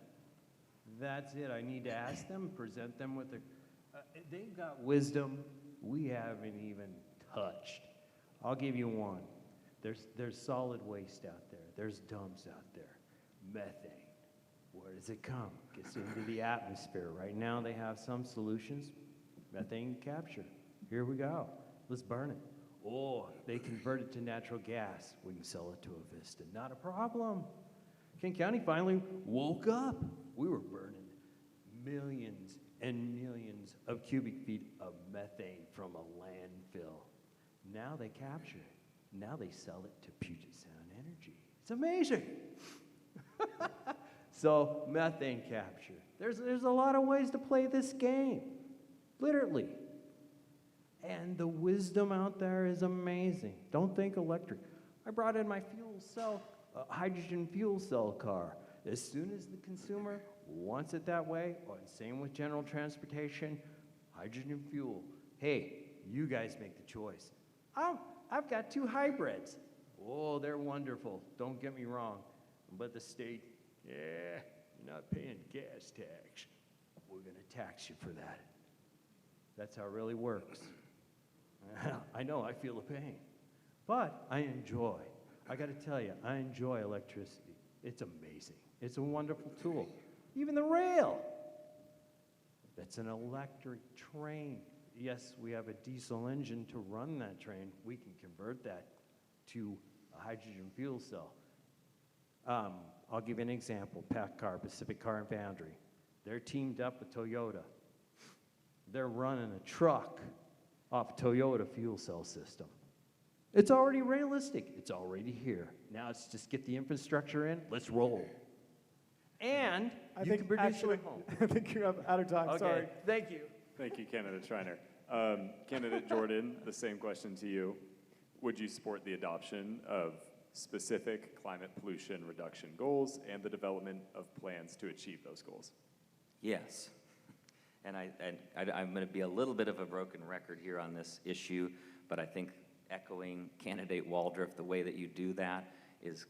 That's it. I need to ask them, present them with they've got wisdom we haven't even touched. I'll give you one. There's solid waste out there. There's dumps out there. Methane. Where does it come? Gets into the atmosphere. Right now they have some solutions. Methane capture. Here we go. Let's burn it. Or they convert it to natural gas. We can sell it to a Vista. Not a problem. King County finally woke up. We were burning millions and millions of cubic feet of methane from a landfill. Now they capture it. Now they sell it to Puget Sound Energy. It's amazing. So methane capture. There's a lot of ways to play this game, literally. And the wisdom out there is amazing. Don't think electric. I brought in my fuel cell, hydrogen fuel cell car. As soon as the consumer wants it that way, or same with general transportation, hydrogen fuel. Hey, you guys make the choice. I've got 2 hybrids. Oh, they're wonderful. Don't get me wrong. But the state, yeah, you're not paying gas tax. We're going to tax you for that. That's how it really works. I know, I feel the pain. But I enjoy. I got to tell you, I enjoy electricity. It's amazing. It's a wonderful tool. Even the rail. That's an electric train. Yes, we have a diesel engine to run that train. We can convert that to a hydrogen fuel cell. I'll give you an example. PACCAR, Pacific Car and Foundry. They're teamed up with Toyota. They're running a truck off Toyota fuel cell system. It's already realistic. It's already here. Now it's just get the infrastructure in. Let's roll. And you can produce it at home. I think you're out of time. Okay. Sorry. Thank you. Thank you, Candidate Schreiner. Candidate Jordan, the same question to you. Would you support the adoption of specific climate pollution reduction goals and the development of plans to achieve those goals? Yes. And I'm going to be a little bit of a broken record here on this issue, but I think echoing candidate Waldrop, the way that you do that is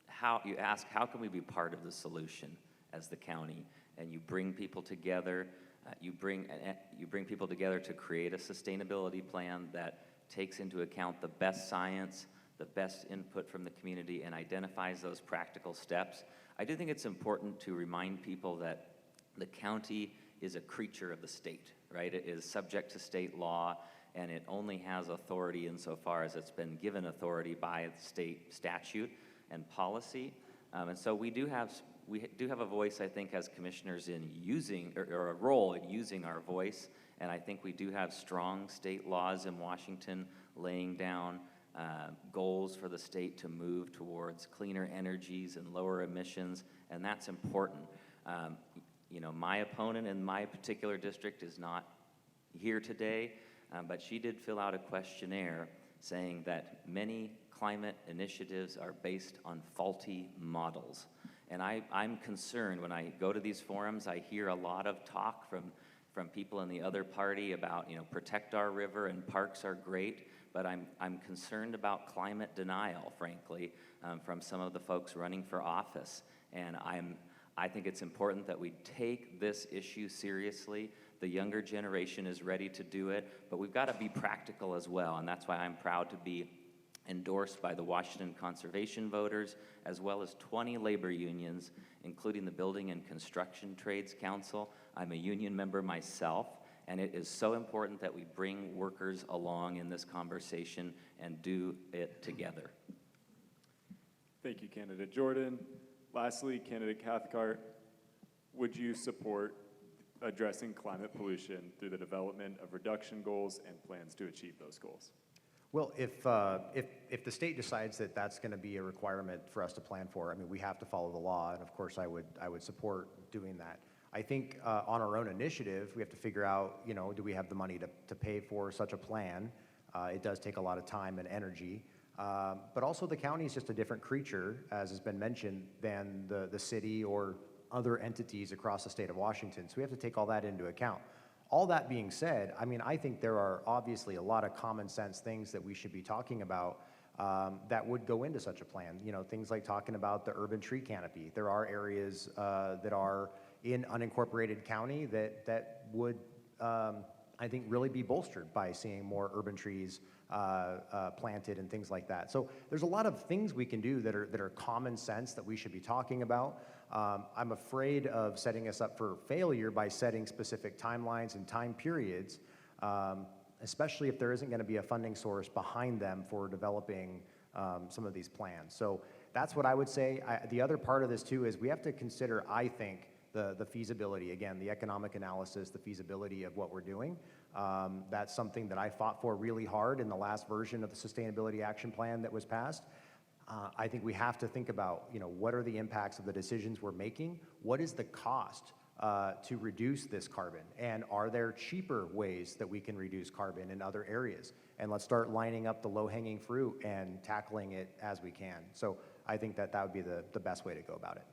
how you ask, how can we be part of the solution as the county? And you bring people together. You bring people together to create a sustainability plan that takes into account the best science, the best input from the community, and identifies those practical steps. I do think it's important to remind people that the county is a creature of the state, right? It is subject to state law, and it only has authority insofar as it's been given authority by state statute and policy. And so we do have a voice, I think, as commissioners in using, or a role in using our voice, and I think we do have strong state laws in Washington laying down goals for the state to move towards cleaner energies and lower emissions, and that's important. You know, my opponent in my particular district is not here today, but she did fill out a questionnaire saying that many climate initiatives are based on faulty models. And I'm concerned when I go to these forums, I hear a lot of talk from people in the other party about, you know, protect our river and parks are great, but I'm concerned about climate denial, frankly, from some of the folks running for office. And I think it's important that we take this issue seriously. The younger generation is ready to do it, but we've got to be practical as well, and that's why I'm proud to be endorsed by the Washington conservation voters, as well as 20 labor unions, including the Building and Construction Trades Council. I'm a union member myself, and it is so important that we bring workers along in this conversation and do it together. Thank you, Candidate Jordan. Lastly, Candidate Cathcart, would you support addressing climate pollution through the development of reduction goals and plans to achieve those goals? Well, if the state decides that that's going to be a requirement for us to plan for, I mean, we have to follow the law, and of course, I would support doing that. I think on our own initiative, we have to figure out, you know, do we have the money to pay for such a plan? It does take a lot of time and energy, but also the county is just a different creature, as has been mentioned, than the city or other entities across the state of Washington. So we have to take all that into account. All that being said, I mean, I think there are obviously a lot of common sense things that we should be talking about that would go into such a plan. You know, things like talking about the urban tree canopy. There are areas that are in unincorporated county that would, I think, really be bolstered by seeing more urban trees planted and things like that. So there's a lot of things we can do that are common sense that we should be talking about. I'm afraid of setting us up for failure by setting specific timelines and time periods, especially if there isn't going to be a funding source behind them for developing some of these plans. So that's what I would say. The other part of this too is we have to consider, I think, the feasibility, again, the economic analysis, the feasibility of what we're doing. That's something that I fought for really hard in the last version of the Sustainability Action Plan that was passed. I think we have to think about, you know, what are the impacts of the decisions we're making? What is the cost to reduce this carbon? And are there cheaper ways that we can reduce carbon in other areas? And let's start lining up the low-hanging fruit and tackling it as we can. So I think that would be the best way to go about it.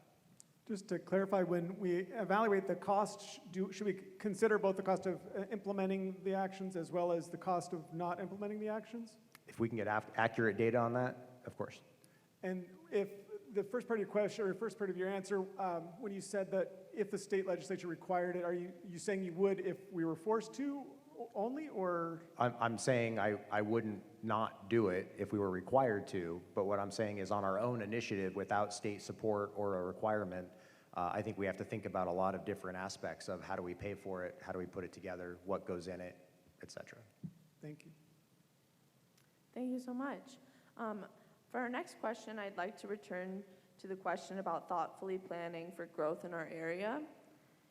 Just to clarify, when we evaluate the cost, should we consider both the cost of implementing the actions as well as the cost of not implementing the actions? If we can get accurate data on that, of course. And if the first part of your question, or first part of your answer, when you said that if the state legislature required it, are you saying you would if we were forced to only, or? I'm saying I wouldn't not do it if we were required to, but what I'm saying is on our own initiative without state support or a requirement, I think we have to think about a lot of different aspects of how do we pay for it, how do we put it together, what goes in it, etc. Thank you. Thank you so much. For our next question, I'd like to return to the question about thoughtfully planning for growth in our area.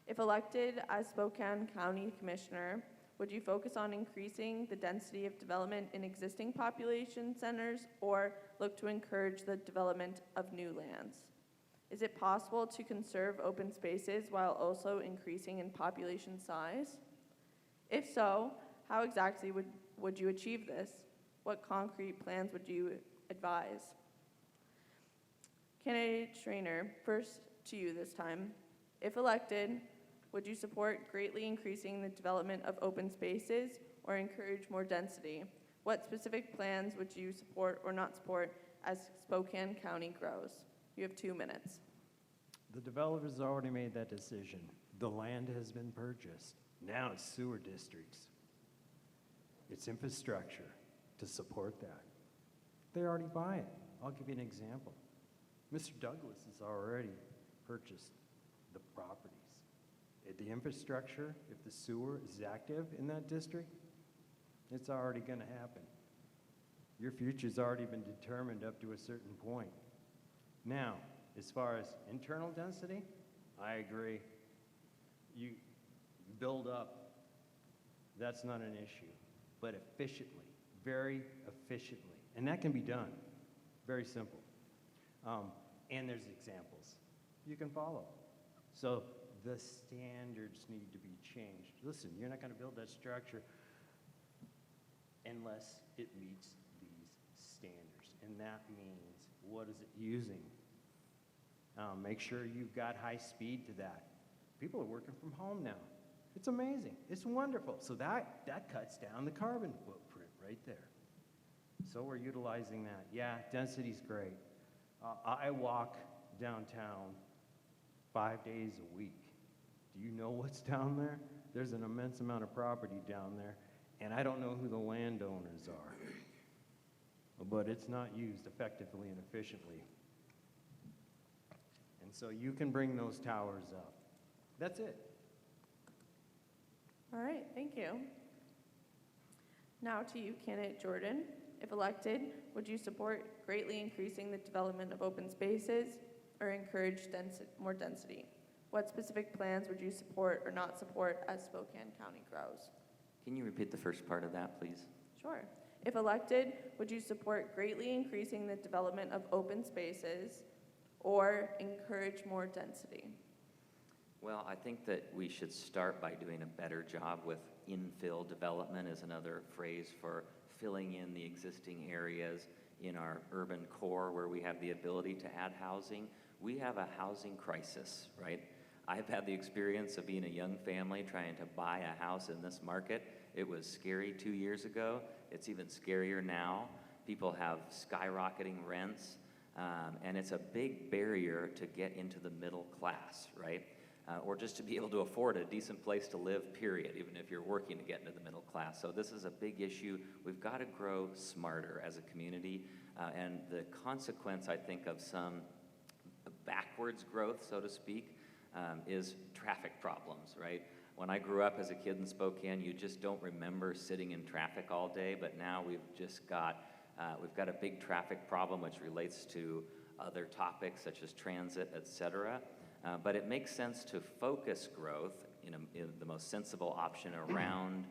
If elected as Spokane County Commissioner, would you focus on increasing the density of development in existing population centers or look to encourage the development of new lands? Is it possible to conserve open spaces while also increasing in population size? If so, how exactly would you achieve this? What concrete plans would you advise? Candidate Schreiner, first to you this time. If elected, would you support greatly increasing the development of open spaces or encourage more density? What specific plans would you support or not support as Spokane County grows? You have 2 minutes. The developer's already made that decision. The land has been purchased. Now it's sewer districts. It's infrastructure to support that. They already buy it. I'll give you an example. Mr. Douglas has already purchased the properties. The infrastructure, if the sewer is active in that district, it's already going to happen. Your future's already been determined up to a certain point. Now, as far as internal density, I agree. You build up, that's not an issue, but efficiently, very efficiently. And that can be done, very simple. And there's examples you can follow. So the standards need to be changed. Listen, you're not going to build that structure unless it meets these standards. And that means, what is it using? Make sure you've got high speed to that. People are working from home now. It's amazing. It's wonderful. So that cuts down the carbon footprint right there. So we're utilizing that. Yeah, density's great. I walk downtown 5 days a week. Do you know what's down there? There's an immense amount of property down there, and I don't know who the landowners are. But it's not used effectively and efficiently. And so you can bring those towers up. That's it. All right, thank you. Now to you, candidate Jordan. If elected, would you support greatly increasing the development of open spaces or encourage more density? What specific plans would you support or not support as Spokane County grows? Can you repeat the first part of that, please? Sure. If elected, would you support greatly increasing the development of open spaces or encourage more density? Well, I think that we should start by doing a better job with infill development, is another phrase for filling in the existing areas in our urban core where we have the ability to add housing. We have a housing crisis, right? I've had the experience of being a young family trying to buy a house in this market. It was scary 2 years ago. It's even scarier now. People have skyrocketing rents, and it's a big barrier to get into the middle class, right? Or just to be able to afford a decent place to live, period, even if you're working to get into the middle class. So this is a big issue. We've got to grow smarter as a community, and the consequence, I think, of some backwards growth, so to speak, is traffic problems, right? When I grew up as a kid in Spokane, you just don't remember sitting in traffic all day, but now we've got a big traffic problem which relates to other topics such as transit, et cetera. But it makes sense to focus growth in the most sensible option around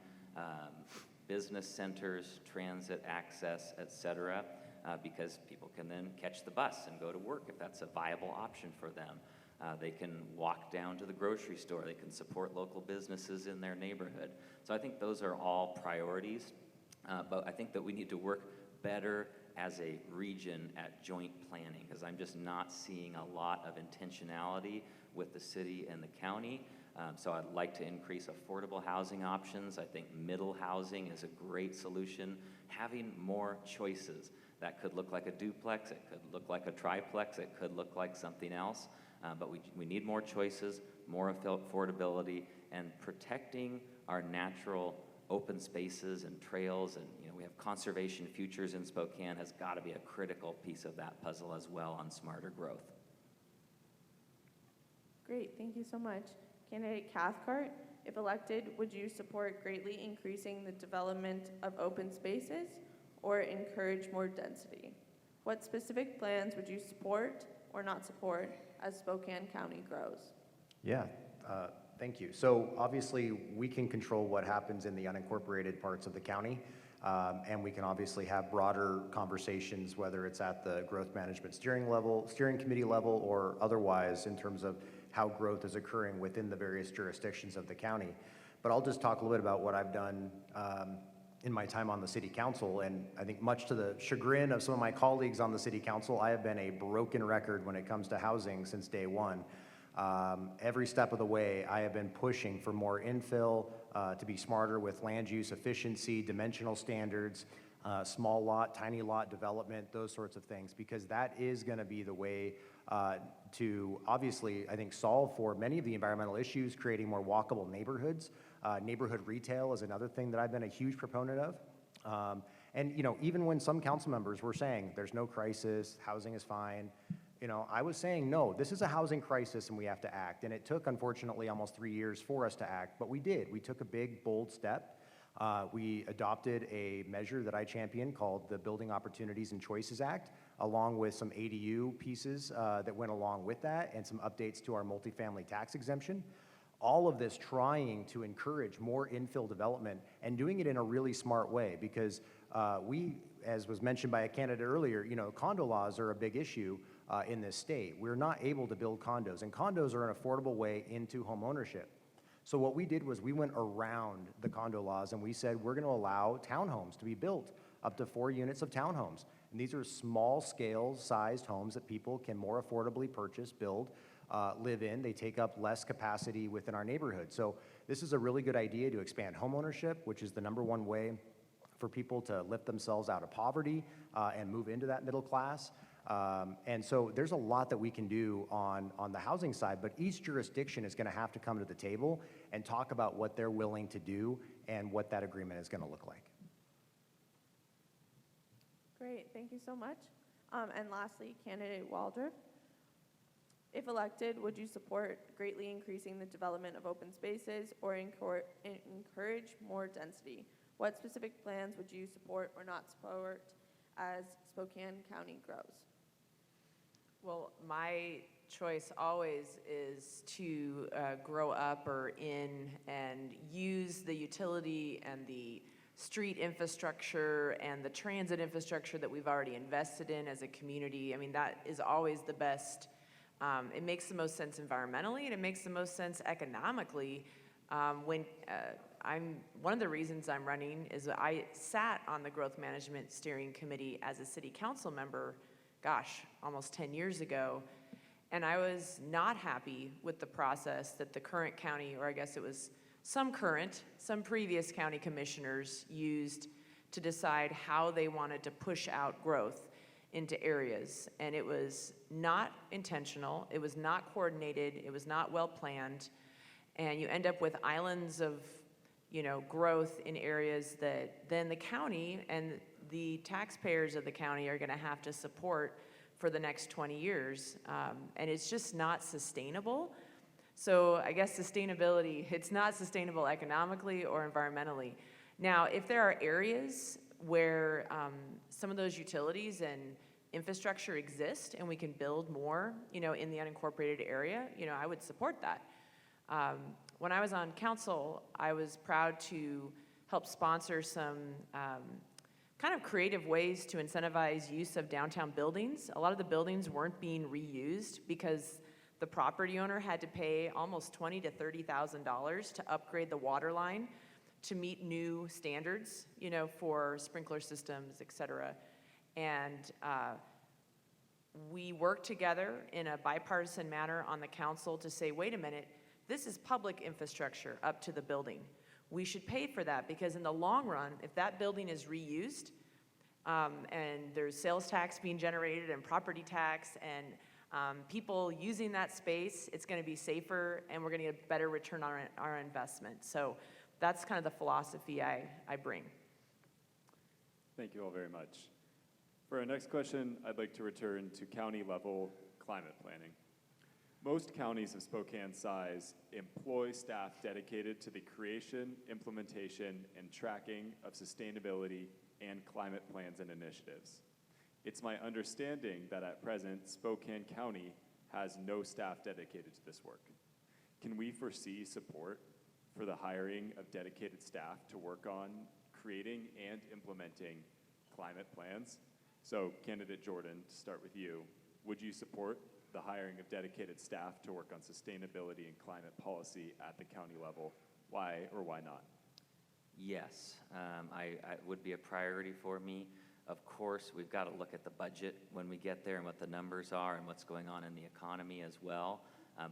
business centers, transit access, et cetera, because people can then catch the bus and go to work if that's a viable option for them. They can walk down to the grocery store. They can support local businesses in their neighborhood. So I think those are all priorities, but I think that we need to work better as a region at joint planning, because I'm just not seeing a lot of intentionality with the city and the county. So I'd like to increase affordable housing options. I think middle housing is a great solution. Having more choices. That could look like a duplex, it could look like a triplex, it could look like something else. But we need more choices, more affordability, and protecting our natural open spaces and trails, and we have conservation futures in Spokane has got to be a critical piece of that puzzle as well on smarter growth. Great, thank you so much. Candidate Cathcart, if elected, would you support greatly increasing the development of open spaces or encourage more density? What specific plans would you support or not support as Spokane County grows? Yeah, thank you. So obviously we can control what happens in the unincorporated parts of the county, and we can obviously have broader conversations, whether it's at the growth management steering committee level, or otherwise in terms of how growth is occurring within the various jurisdictions of the county. But I'll just talk a little bit about what I've done in my time on the city council, and I think much to the chagrin of some of my colleagues on the city council, I have been a broken record when it comes to housing since day one. Every step of the way, I have been pushing for more infill, to be smarter with land use efficiency, dimensional standards, small lot, tiny lot development, those sorts of things, because that is going to be the way to obviously, I think, solve for many of the environmental issues, creating more walkable neighborhoods. Neighborhood retail is another thing that I've been a huge proponent of. And even when some council members were saying there's no crisis, housing is fine, I was saying, no, this is a housing crisis and we have to act. And it took, unfortunately, almost 3 years for us to act, but we did. We took a big, bold step. We adopted a measure that I championed called the Building Opportunities and Choices Act, along with some ADU pieces that went along with that and some updates to our multifamily tax exemption. All of this trying to encourage more infill development and doing it in a really smart way, because we, as was mentioned by a candidate earlier, condo laws are a big issue in this state. We're not able to build condos, and condos are an affordable way into home ownership. So what we did was we went around the condo laws and we said we're going to allow townhomes to be built, up to 4 units of townhomes. And these are small scale sized homes that people can more affordably purchase, build, live in. They take up less capacity within our neighborhood. So this is a really good idea to expand home ownership, which is the #1 way for people to lift themselves out of poverty and move into that middle class. And so there's a lot that we can do on the housing side, but each jurisdiction is going to have to come to the table and talk about what they're willing to do and what that agreement is going to look like. Great, thank you so much. And lastly, candidate Waldrop. If elected, would you support greatly increasing the development of open spaces or encourage more density? What specific plans would you support or not support as Spokane County grows? Well, my choice always is to grow up or in and use the utility and the street infrastructure and the transit infrastructure that we've already invested in as a community. I mean, that is always the best. It makes the most sense environmentally, and it makes the most sense economically. One of the reasons I'm running is that I sat on the Growth Management Steering Committee as a city council member, gosh, almost 10 years ago, and I was not happy with the process that the current county, or I guess it was some previous county commissioners used to decide how they wanted to push out growth into areas. And it was not intentional, it was not coordinated, it was not well planned, and you end up with islands of growth in areas that then the county and the taxpayers of the county are going to have to support for the next 20 years. And it's just not sustainable. So I guess sustainability, it's not sustainable economically or environmentally. Now, if there are areas where some of those utilities and infrastructure exist and we can build more, in the unincorporated area, I would support that. When I was on council, I was proud to help sponsor some kind of creative ways to incentivize use of downtown buildings. A lot of the buildings weren't being reused because the property owner had to pay almost $20,000 to $30,000 to upgrade the water line to meet new standards, for sprinkler systems, et cetera. And we worked together in a bipartisan manner on the council to say, wait a minute, this is public infrastructure up to the building. We should pay for that, because in the long run, if that building is reused and there's sales tax being generated and property tax and people using that space, it's going to be safer and we're going to get a better return on our investment. So that's kind of the philosophy I bring. Thank you all very much. For our next question, I'd like to return to county level climate planning. Most counties of Spokane size employ staff dedicated to the creation, implementation, and tracking of sustainability and climate plans and initiatives. It's my understanding that at present, Spokane County has no staff dedicated to this work. Can we foresee support for the hiring of dedicated staff to work on creating and implementing climate plans? So, Candidate Jordan, to start with you, would you support the hiring of dedicated staff to work on sustainability and climate policy at the county level? Why or why not? Yes, I would be a priority for me. Of course, we've got to look at the budget when we get there and what the numbers are and what's going on in the economy as well.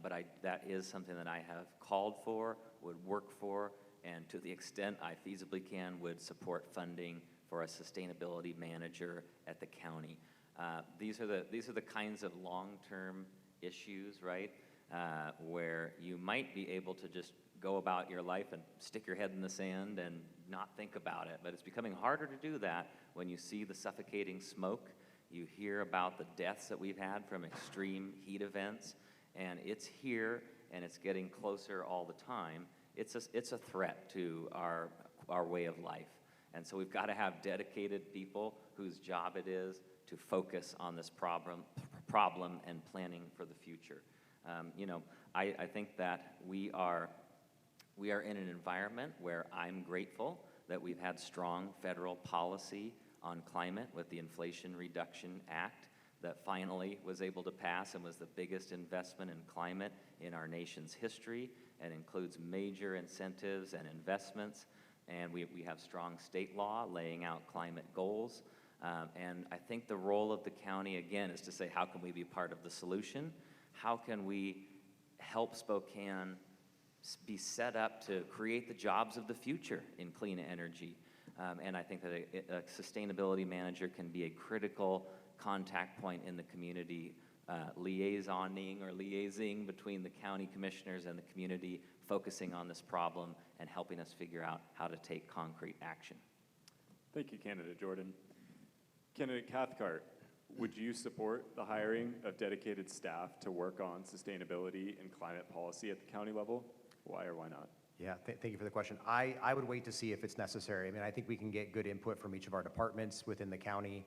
but that is something that I have called for, would work for, and to the extent I feasibly can, would support funding for a sustainability manager at the county. These are the kinds of long-term issues, right, where you might be able to just go about your life and stick your head in the sand and not think about it. But it's becoming harder to do that when you see the suffocating smoke, you hear about the deaths that we've had from extreme heat events, and it's here and it's getting closer all the time. It's a threat to our way of life. And so we've got to have dedicated people whose job it is to focus on this problem and planning for the future. I think that we are in an environment where I'm grateful that we've had strong federal policy on climate with the Inflation Reduction Act that finally was able to pass and was the biggest investment in climate in our nation's history, and includes major incentives and investments. And we have strong state law laying out climate goals. And I think the role of the county, again, is to say, how can we be part of the solution? How can we help Spokane be set up to create the jobs of the future in clean energy? And I think that a sustainability manager can be a critical contact point in the community, liaising between the county commissioners and the community, focusing on this problem and helping us figure out how to take concrete action. Thank you, Candidate Jordan. Candidate Cathcart, would you support the hiring of dedicated staff to work on sustainability and climate policy at the county level? Why or why not? Yeah, thank you for the question. I would wait to see if it's necessary. I mean, I think we can get good input from each of our departments within the county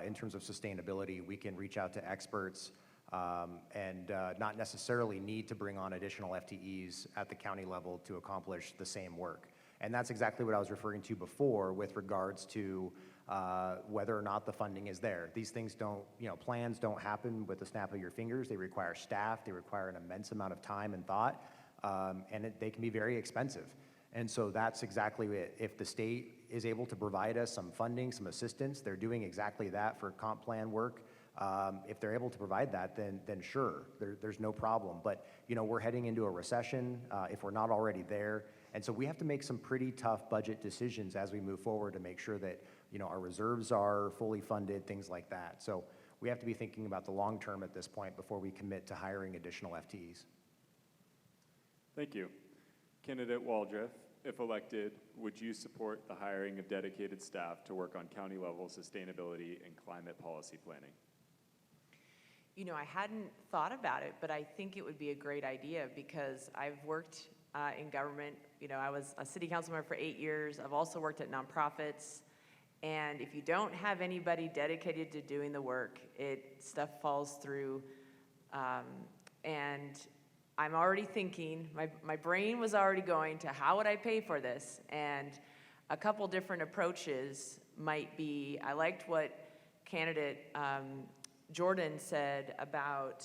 in terms of sustainability. We can reach out to experts and not necessarily need to bring on additional FTEs at the county level to accomplish the same work. And that's exactly what I was referring to before with regards to whether or not the funding is there. These things don't, plans don't happen with the snap of your fingers. They require staff. They require an immense amount of time and thought. And they can be very expensive. And so that's exactly it. If the state is able to provide us some funding, some assistance, they're doing exactly that for comp plan work. If they're able to provide that, then sure, there's no problem. But, we're heading into a recession if we're not already there. And so we have to make some pretty tough budget decisions as we move forward to make sure that, our reserves are fully funded, things like that. So we have to be thinking about the long term at this point before we commit to hiring additional FTEs. Thank you. Candidate Waldriff, if elected, would you support the hiring of dedicated staff to work on county-level sustainability and climate policy planning? I hadn't thought about it, but I think it would be a great idea because I've worked in government. I was a city council member for 8 years. I've also worked at nonprofits. And if you don't have anybody dedicated to doing the work, stuff falls through. And I'm already thinking, my brain was already going to how would I pay for this? And a couple different approaches might be, I liked what candidate Jordan said about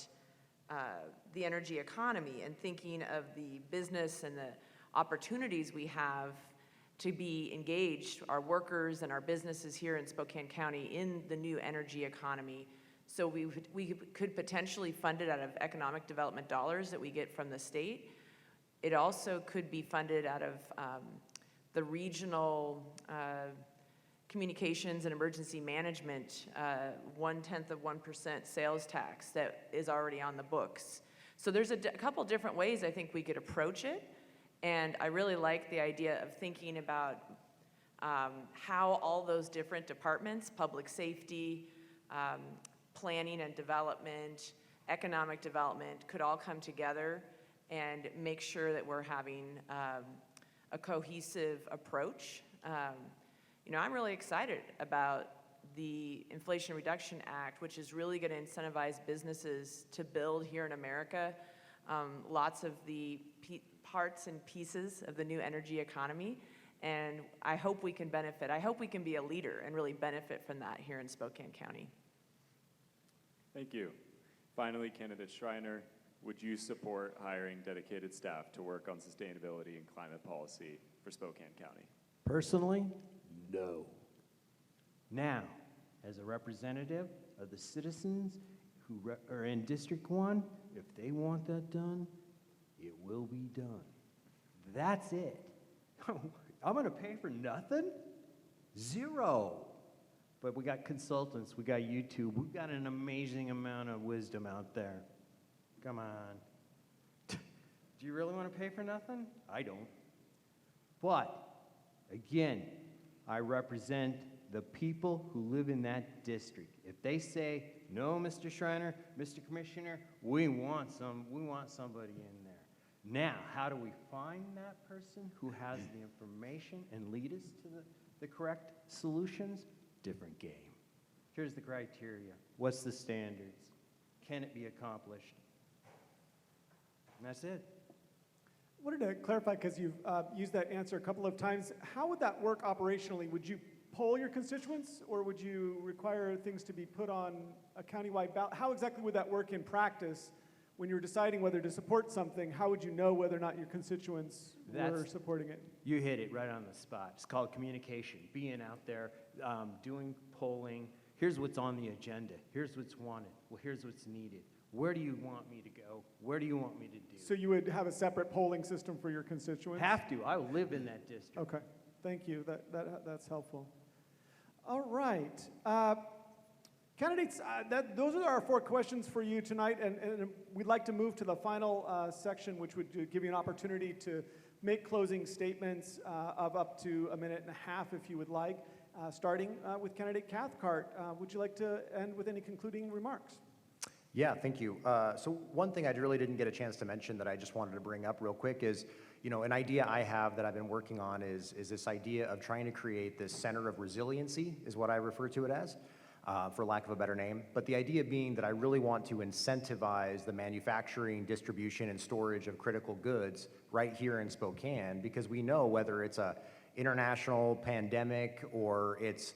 the energy economy and thinking of the business and the opportunities we have to be engaged, our workers and our businesses here in Spokane County in the new energy economy. So we could potentially fund it out of economic development dollars that we get from the state. It also could be funded out of the regional communications and emergency management 0.1% sales tax that is already on the books. So there's a couple different ways I think we could approach it. And I really like the idea of thinking about how all those different departments, public safety, planning and development, economic development, could all come together and make sure that we're having a cohesive approach. I'm really excited about the Inflation Reduction Act, which is really going to incentivize businesses to build here in America lots of the parts and pieces of the new energy economy. And I hope we can benefit. I hope we can be a leader and really benefit from that here in Spokane County. Thank you. Finally, Candidate Schreiner, would you support hiring dedicated staff to work on sustainability and climate policy for Spokane County? Personally, no. Now, as a representative of the citizens who are in District 1, if they want that done, it will be done. That's it. I'm gonna pay for nothing? Zero. But we got consultants, we got YouTube, we've got an amazing amount of wisdom out there. Come on. Do you really want to pay for nothing? I don't. But, again, I represent the people who live in that district. If they say, no, Mr. Schreiner, Mr. Commissioner, we want somebody in there. Now, how do we find that person who has the information and lead us to the correct solutions? Different game. Here's the criteria. What's the standards? Can it be accomplished? And that's it. I wanted to clarify, because you've used that answer a couple of times. How would that work operationally? Would you poll your constituents, or would you require things to be put on a countywide ballot? How exactly would that work in practice when you're deciding whether to support something? How would you know whether or not your constituents were supporting it? You hit it right on the spot. It's called communication, being out there, doing polling. Here's what's on the agenda. Here's what's wanted. Well, here's what's needed. Where do you want me to go? What do you want me to do? So you would have a separate polling system for your constituents? Have to. I live in that district. Okay, thank you. That's helpful. All right. Candidates, those are our 4 questions for you tonight, and we'd like to move to the final section, which would give you an opportunity to make closing statements of up to 1.5 minutes if you would like, starting with candidate Cathcart. Would you like to end with any concluding remarks? Yeah, thank you. So one thing I really didn't get a chance to mention that I just wanted to bring up real quick is, an idea I have that I've been working on is this idea of trying to create this center of resiliency, is what I refer to it as, for lack of a better name. But the idea being that I really want to incentivize the manufacturing, distribution, and storage of critical goods right here in Spokane, because we know whether it's a international pandemic or it's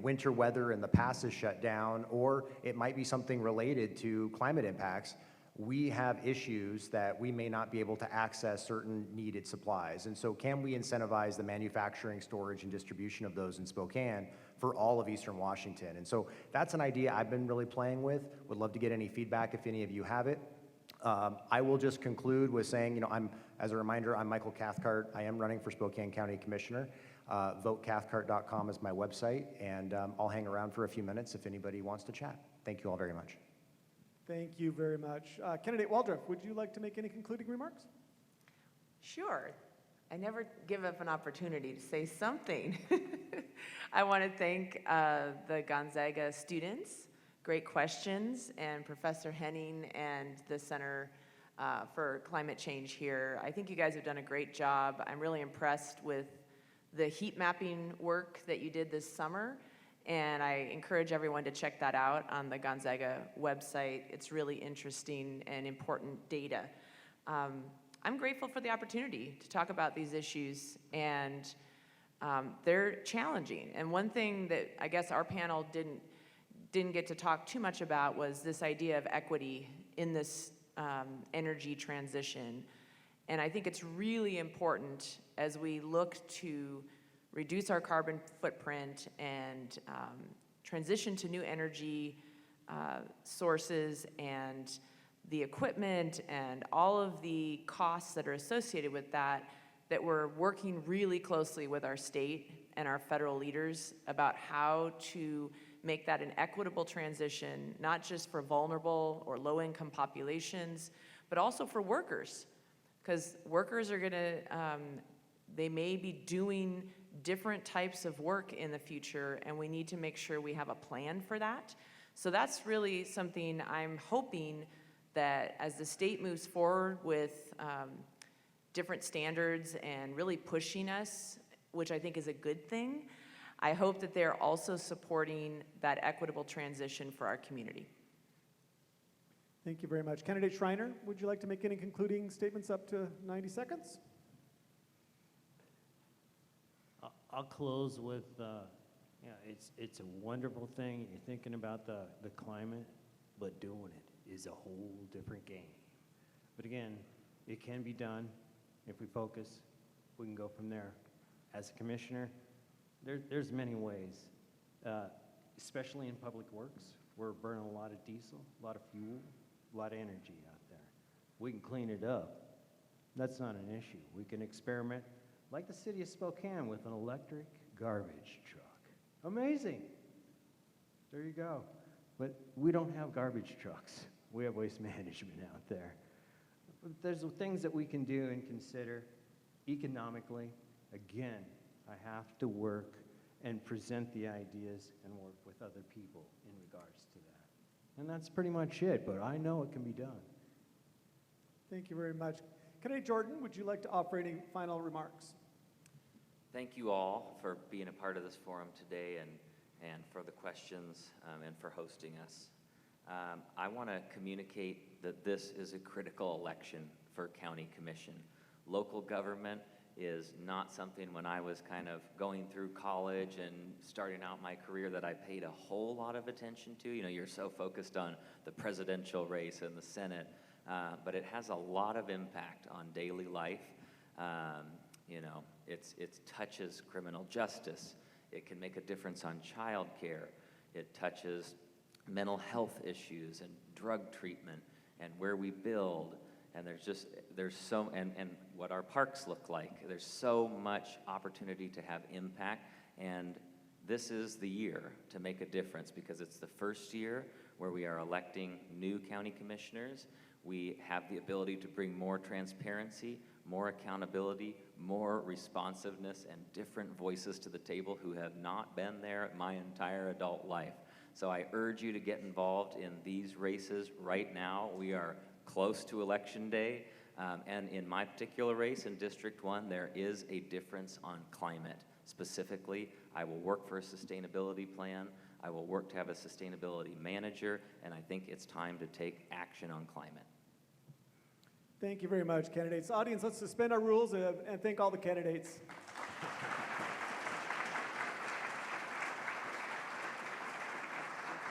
winter weather and the pass is shut down, or it might be something related to climate impacts, we have issues that we may not be able to access certain needed supplies. And so can we incentivize the manufacturing, storage, and distribution of those in Spokane for all of Eastern Washington? And so that's an idea I've been really playing with. Would love to get any feedback if any of you have it. I will just conclude with saying, as a reminder, I'm Michael Cathcart. I am running for Spokane County Commissioner. VoteCathcart.com is my website, and I'll hang around for a few minutes if anybody wants to chat. Thank you all very much. Thank you very much. Candidate Waldrop, would you like to make any concluding remarks? Sure. I never give up an opportunity to say something. I want to thank the Gonzaga students. Great questions, and Professor Henning and the Center for Climate Change here. I think you guys have done a great job. I'm really impressed with the heat mapping work that you did this summer, and I encourage everyone to check that out on the Gonzaga website. It's really interesting and important data. I'm grateful for the opportunity to talk about these issues, and they're challenging. And one thing that I guess our panel didn't get to talk too much about was this idea of equity in this energy transition. And I think it's really important as we look to reduce our carbon footprint and transition to new energy sources and the equipment and all of the costs that are associated with that, that we're working really closely with our state and our federal leaders about how to make that an equitable transition, not just for vulnerable or low-income populations, but also for workers. Because workers are gonna, they may be doing different types of work in the future, and we need to make sure we have a plan for that. So that's really something I'm hoping that as the state moves forward with different standards and really pushing us, which I think is a good thing, I hope that they're also supporting that equitable transition for our community. Thank you very much. Candidate Schreiner, would you like to make any concluding statements up to 90 seconds? I'll close with, it's a wonderful thing. You're thinking about the climate, but doing it is a whole different game. But again, it can be done. If we focus, we can go from there. As a commissioner, there's many ways, especially in public works. We're burning a lot of diesel, a lot of fuel, a lot of energy out there. we can clean it up. That's not an issue. We can experiment, like the city of Spokane, with an electric garbage truck. Amazing. There you go. But we don't have garbage trucks. We have waste management out there. But there's things that we can do and consider economically. Again, I have to work and present the ideas and work with other people in regards to that. And that's pretty much it, but I know it can be done. Thank you very much. Candidate Jordan, would you like to offer any final remarks? Thank you all for being a part of this forum today and for the questions and for hosting us. I want to communicate that this is a critical election for County Commission. Local government is not something when I was kind of going through college and starting out my career that I paid a whole lot of attention to. You know, you're so focused on the presidential race and the Senate, but it has a lot of impact on daily life. You know, it touches criminal justice. It can make a difference on child care. It touches mental health issues and drug treatment and where we build. And there's so, and what our parks look like. There's so much opportunity to have impact, and this is the year to make a difference because it's the first year where we are electing new county commissioners. We have the ability to bring more transparency, more accountability, more responsiveness, and different voices to the table who have not been there my entire adult life. So I urge you to get involved in these races right now. We are close to Election Day, and in my particular race in District 1, there is a difference on climate. Specifically, I will work for a sustainability plan, I will work to have a sustainability manager, and I think it's time to take action on climate. Thank you very much, candidates. Audience, let's suspend our rules and thank all the candidates.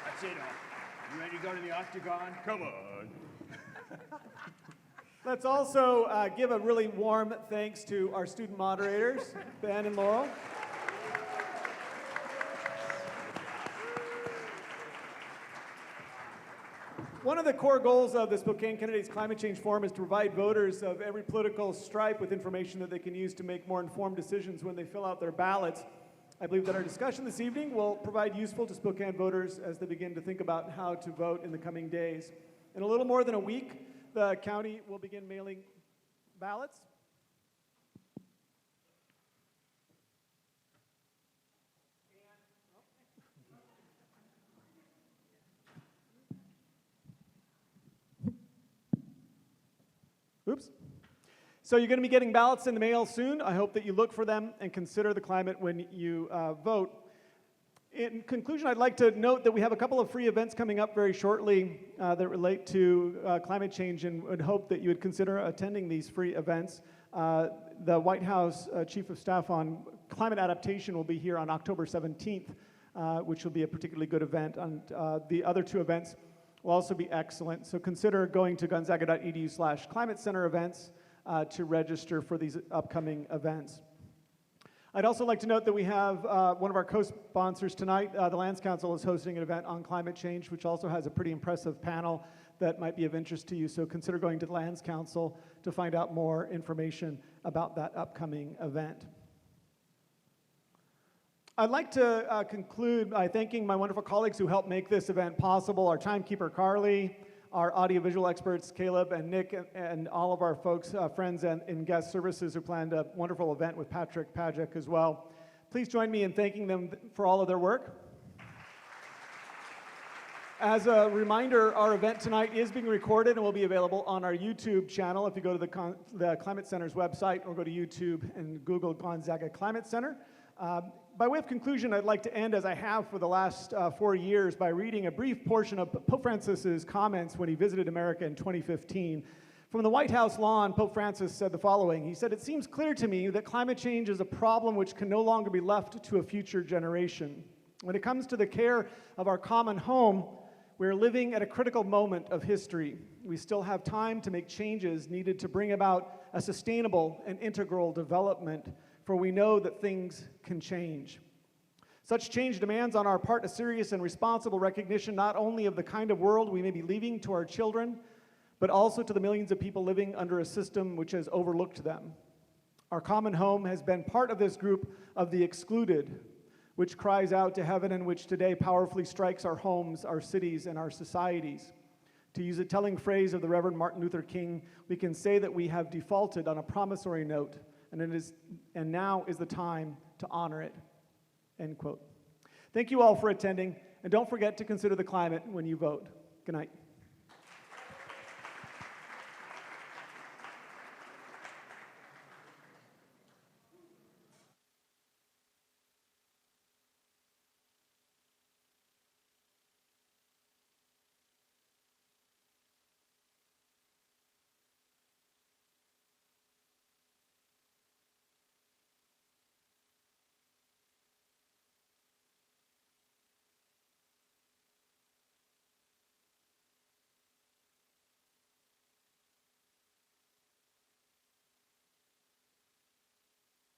That's it all. You ready to go to the octagon? Come on. Let's also give a really warm thanks to our student moderators, Ben and Laurel. One of the core goals of the Spokane Candidates Climate Change Forum is to provide voters of every political stripe with information that they can use to make more informed decisions when they fill out their ballots. I believe that our discussion this evening will provide useful to Spokane voters as they begin to think about how to vote in the coming days. In a little more than a week, the county will begin mailing ballots. Oops. So you're going to be getting ballots in the mail soon. I hope that you look for them and consider the climate when you vote. In conclusion, I'd like to note that we have a couple of free events coming up very shortly that relate to climate change, and would hope that you would consider attending these free events. The White House Chief of Staff on Climate Adaptation will be here on October 17th, which will be a particularly good event. And the other two events will also be excellent. So consider going to gonzaga.edu/climate center events to register for these upcoming events. I'd also like to note that we have one of our co-sponsors tonight. The Lands Council is hosting an event on climate change, which also has a pretty impressive panel that might be of interest to you. So consider going to the Lands Council to find out more information about that upcoming event. I'd like to conclude by thanking my wonderful colleagues who helped make this event possible, our timekeeper, Carly, our audiovisual experts, Caleb and Nick, and all of our folks, friends and guest services who planned a wonderful event with Patrick Pajek as well. Please join me in thanking them for all of their work. As a reminder, our event tonight is being recorded and will be available on our YouTube channel. If you go to the Climate Center's website or go to YouTube and Google Gonzaga Climate Center. By way of conclusion, I'd like to end, as I have for the last 4 years, by reading a brief portion of Pope Francis's comments when he visited America in 2015. From the White House lawn, Pope Francis said the following. He said, "It seems clear to me that climate change is a problem which can no longer be left to a future generation. When it comes to the care of our common home, we're living at a critical moment of history. We still have time to make changes needed to bring about a sustainable and integral development, for we know that things can change. Such change demands on our part a serious and responsible recognition not only of the kind of world we may be leaving to our children, but also to the millions of people living under a system which has overlooked them. Our common home has been part of this group of the excluded, which cries out to heaven and which today powerfully strikes our homes, our cities, and our societies. To use a telling phrase of the Reverend Martin Luther King, we can say that we have defaulted on a promissory note, and now is the time to honor it, end quote. Thank you all for attending, and don't forget to consider the climate when you vote. Good night.